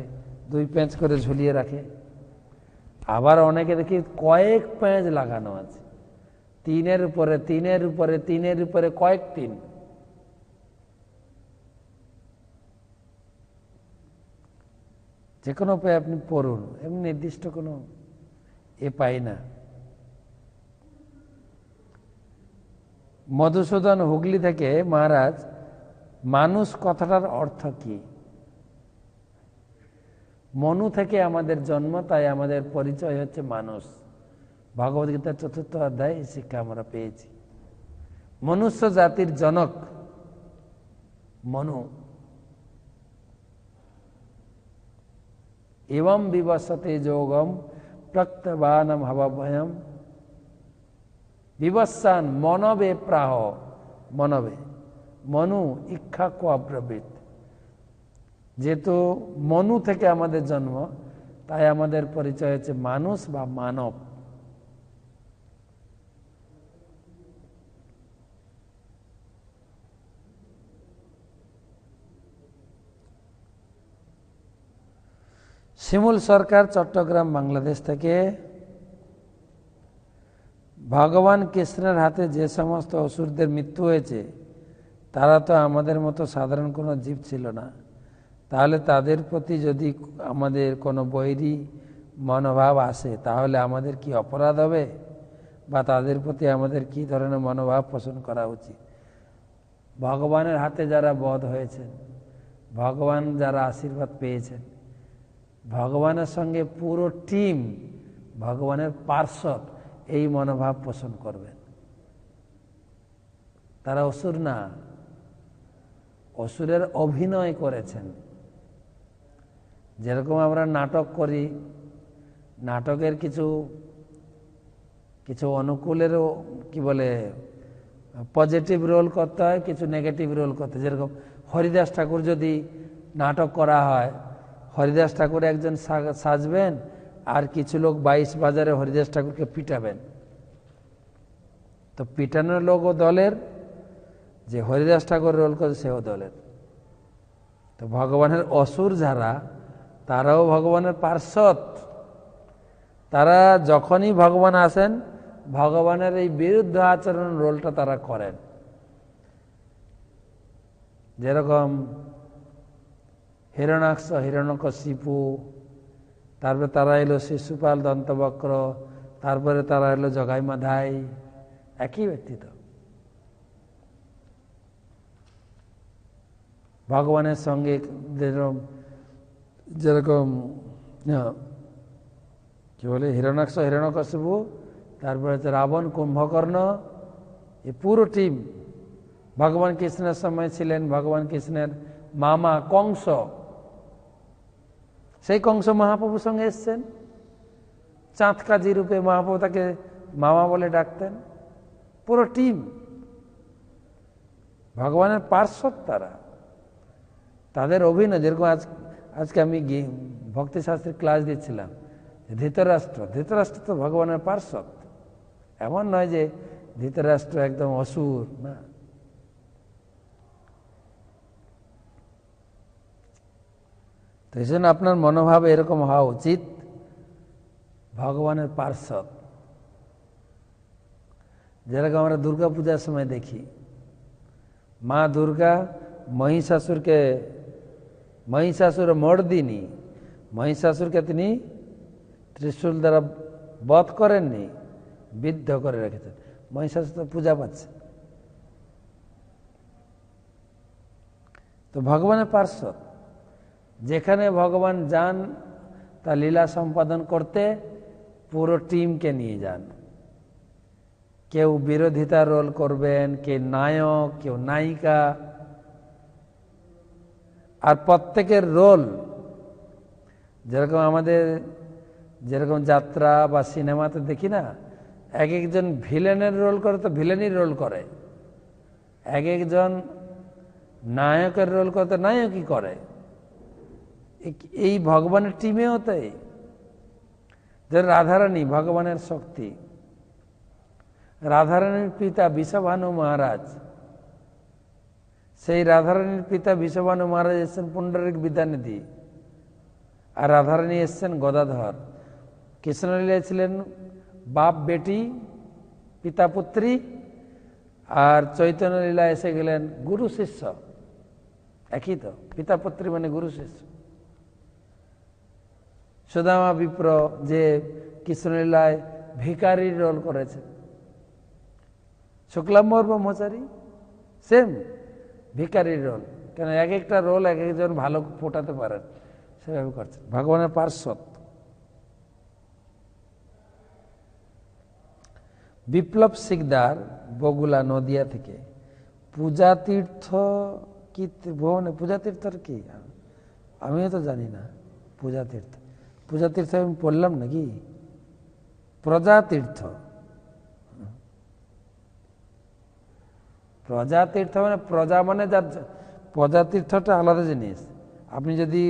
2 প্যাঁচ করে ঝুলিয়ে রাখে। আবার অনেকে দেখি কয়েক প্যাঁচ লাগানো আছে, 3-এর উপরে 3-এর উপরে 3-এর উপরে কয়েক 3। যে কোনো উপায়ে আপনি পড়ুন, এমনি নির্দিষ্ট কোনো পাই না। মধুসূদন হুগলি থেকে, মহারাজ, মানুষ কথাটার অর্থ কি? মনু থেকে আমাদের জন্ম, তাই আমাদের পরিচয় হচ্ছে মানুষ। ভগবদ্গীতার 4th অধ্যায় এই শিক্ষা আমরা পেয়েছি। মনুষ্য জাতির জনক মনু। এবং বিবস্বতে যোগম প্রত্যবানম হবভয়ম বিবস্বান মনবে প্রাহ। মনবে, মনু ইক্ষাকু অব্রবীত। যেহেতু মনু থেকে আমাদের জন্ম, তাই আমাদের পরিচয় হচ্ছে মানুষ বা মানব। শিমুল সরকার, চট্টগ্রাম, বাংলাদেশ থেকে, ভগবান কৃষ্ণের হাতে যে সমস্ত অসুরদের মৃত্যু হয়েছে, তারা তো আমাদের মতো সাধারণ কোনো জীব ছিল না। তাহলে তাদের প্রতি যদি আমাদের কোনো বৈরী মনোভাব আসে, তাহলে আমাদের কি অপরাধ হবে, বা তাদের প্রতি আমাদের কি ধরনের মনোভাব পোষণ করা উচিত? ভগবানের হাতে যারা বধ হয়েছেন, ভগবান যারা আশীর্বাদ পেয়েছেন, ভগবানের সঙ্গে পুরো টিম, ভগবানের পার্ষদ, এই মনোভাব পোষণ করবেন। তারা অসুর না, অসুরের অভিনয় করেছেন। যেরকম আমরা নাটক করি, নাটকের কিছু কিছু অনুকূলেরও কি বলে পজিটিভ রোল করতে হয়, কিছু নেগেটিভ রোল করতে হয়। যেরকম হরিদাস ঠাকুর যদি নাটক করা হয়, হরিদাস ঠাকুর একজন সাজবেন, আর কিছু লোক 22 বাজারে হরিদাস ঠাকুরকে পিটাবেন। তো পিটানোর লোকও দলের, যে হরিদাস ঠাকুর রোল করে সেও দলের। তো ভগবানের অসুর যারা, তারাও ভগবানের পার্ষদ। তারা যখনই ভগবান আসেন, ভগবানের এই বিরুদ্ধ আচরণ রোলটা তারা করেন। যেরকম হিরণাক্ষ, হিরণ্যকশিপু, তারপরে তারা এলো শিশুপাল, দন্তবক্র, তারপরে তারা এলো জগাই মাধাই, একই ব্যক্তি তো। ভগবানের সঙ্গে যেরকম কি বলে হিরণ্যাক্ষ, হিরণ্যকশিপু, তারপরে হচ্ছে রাবণ, কুম্ভকর্ণ, এই পুরো টিম। ভগবান কৃষ্ণের সময় ছিলেন ভগবান কৃষ্ণের মামা কংস, সেই কংস মহাপ্রভুর সঙ্গে এসছেন। চাঁদ কাজী রূপে মহাপ্রভু তাকে মামা বলে ডাকতেন। পুরো টিম ভগবানের পার্শ্বদ তারা, তাদের অভিনয়। যেরকম আজকে আমি ভক্তিশাস্ত্রের ক্লাস দিচ্ছিলাম, ধৃতরাষ্ট্র তো ভগবানের পার্শ্বদ। এমন নয় যে ধৃতরাষ্ট্র একদম অসুর, না। তো এই জন্য আপনার মনোভাব এরকম হওয়া উচিত, ভগবানের পার্শ্বদ। যেরকম আমরা দুর্গা পূজার সময় দেখি, মা দুর্গা মহিষাসুর মর্দিনী, মহিষাসুরকে তিনি ত্রিশূল দ্বারা বধ করেননি, বিদ্ধ করে রেখেছেন। মহিষাসুর তো পূজা পাচ্ছে। তো ভগবানের পার্শ্বদ, যেখানে ভগবান যান তা লীলা সম্পাদন করতে পুরো টিমকে নিয়ে যান। কেউ বিরোধিতা রোল করবেন, কে নায়ক, কেউ নায়িকা। আর প্রত্যেকের রোল, যেরকম যাত্রা বা সিনেমাতে দেখি না, এক একজন ভিলেনের রোল করে তো ভিলেনই রোল করে, এক একজন নায়কের রোল করে তো নায়কই করে। এই ভগবানের টিমেও তাই। রাধারানী ভগবানের শক্তি, রাধারানীর পিতা বিষভানু মহারাজ, সেই রাধারানীর পিতা বিষভানু মহারাজ এসছেন পুণ্ডরিক বিদ্যানিধি, আর রাধারানী এসছেন গদাধর। কৃষ্ণলীলায় ছিলেন বাপ বেটি, পিতা পুত্রী, আর চৈতন্য লীলা এসে গেলেন গুরু শিষ্য। একই তো, পিতা পুত্রী মানে গুরু শিষ্য। সুদামা বিপ্র যে কৃষ্ণলীলায় ভিখারির রোল করেছে, শুক্লাম্বর ব্রহ্মচারী সেম ভিখারির রোল। কেন এক একটা রোল এক একজন ভালো ফোটাতে পারেন, সেভাবে করছেন ভগবানের পার্শ্বদ। বিপ্লব শিকদার, বগুলা নদিয়া থেকে। পূজা তীর্থ কি ভুবনে? পূজা তীর্থর কি আমিও তো জানি না। পূজা তীর্থ আমি পড়লাম নাকি? প্রজাতীর্থ মানে প্রজা মানে যার, প্রজাতীর্থটা আলাদা জিনিস। আপনি যদি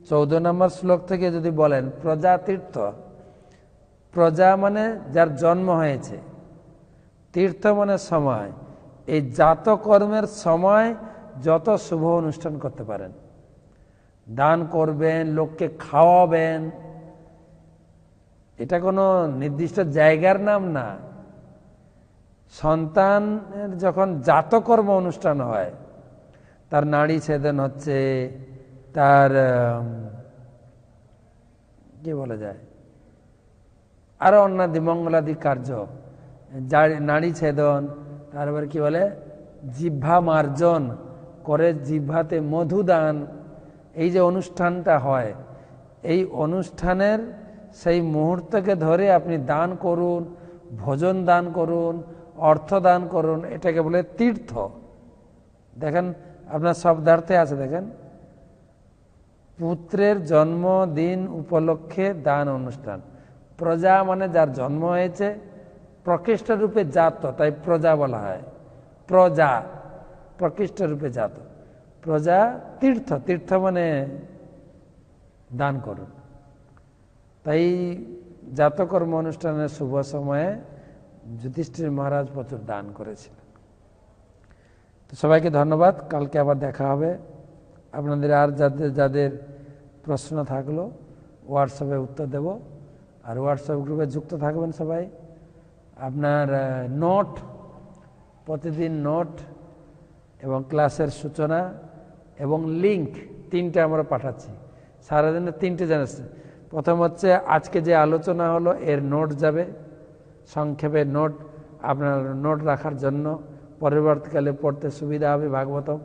14 নম্বর শ্লোক থেকে যদি বলেন প্রজাতীর্থ, প্রজা মানে যার জন্ম হয়েছে, তীর্থ মানে সময়। এই জাতকর্মের সময় যত শুভ অনুষ্ঠান করতে পারেন, দান করবেন, লোককে খাওয়াবেন, এটা কোনো নির্দিষ্ট জায়গার নাম না। সন্তানের যখন জাতকর্ম অনুষ্ঠান হয়, তার নাড়ি ছেদন হচ্ছে, তার কি বলা যায়, আরো অন্যান্য মঙ্গলাদি কার্য, নাড়ি ছেদন, তারপর কি বলে জিহ্বা মার্জন করে, জিহ্বাতে মধুদান, এই যে অনুষ্ঠানটা হয়, এই অনুষ্ঠানের সেই মুহূর্তকে ধরে আপনি দান করুন, ভোজন দান করুন, অর্থ দান করুন, এটাকে বলে তীর্থ। দেখেন আপনার শব্দার্থে আছে, দেখেন পুত্রের জন্মদিন উপলক্ষে দান অনুষ্ঠান। প্রজা মানে যার জন্ম হয়েছে, প্রকৃষ্ট রূপে জাত, তাই প্রজা বলা হয়। প্রজা প্রকৃষ্ট রূপে জাত, প্রজা তীর্থ মানে দান করুন। তাই জাতকর্ম অনুষ্ঠানের শুভ সময়ে যুধিষ্ঠির মহারাজ প্রচুর দান করেছিলেন। তো সবাইকে ধন্যবাদ, কালকে আবার দেখা হবে। আপনাদের আর যাদের প্রশ্ন থাকলো হোয়াটসঅ্যাপে উত্তর দেব, আর হোয়াটসঅ্যাপ গ্রুপে যুক্ত থাকবেন সবাই। আপনার নোট, প্রতিদিন নোট এবং ক্লাসের সূচনা এবং লিঙ্ক 3টে আমরা পাঠাচ্ছি। সারাদিনে 3টে জানাচ্ছি। প্রথম হচ্ছে আজকে যে আলোচনা হলো এর নোট যাবে, সংক্ষেপে নোট, আপনার নোট রাখার জন্য পরবর্তীকালে পড়তে সুবিধা হবে ভাগবতম।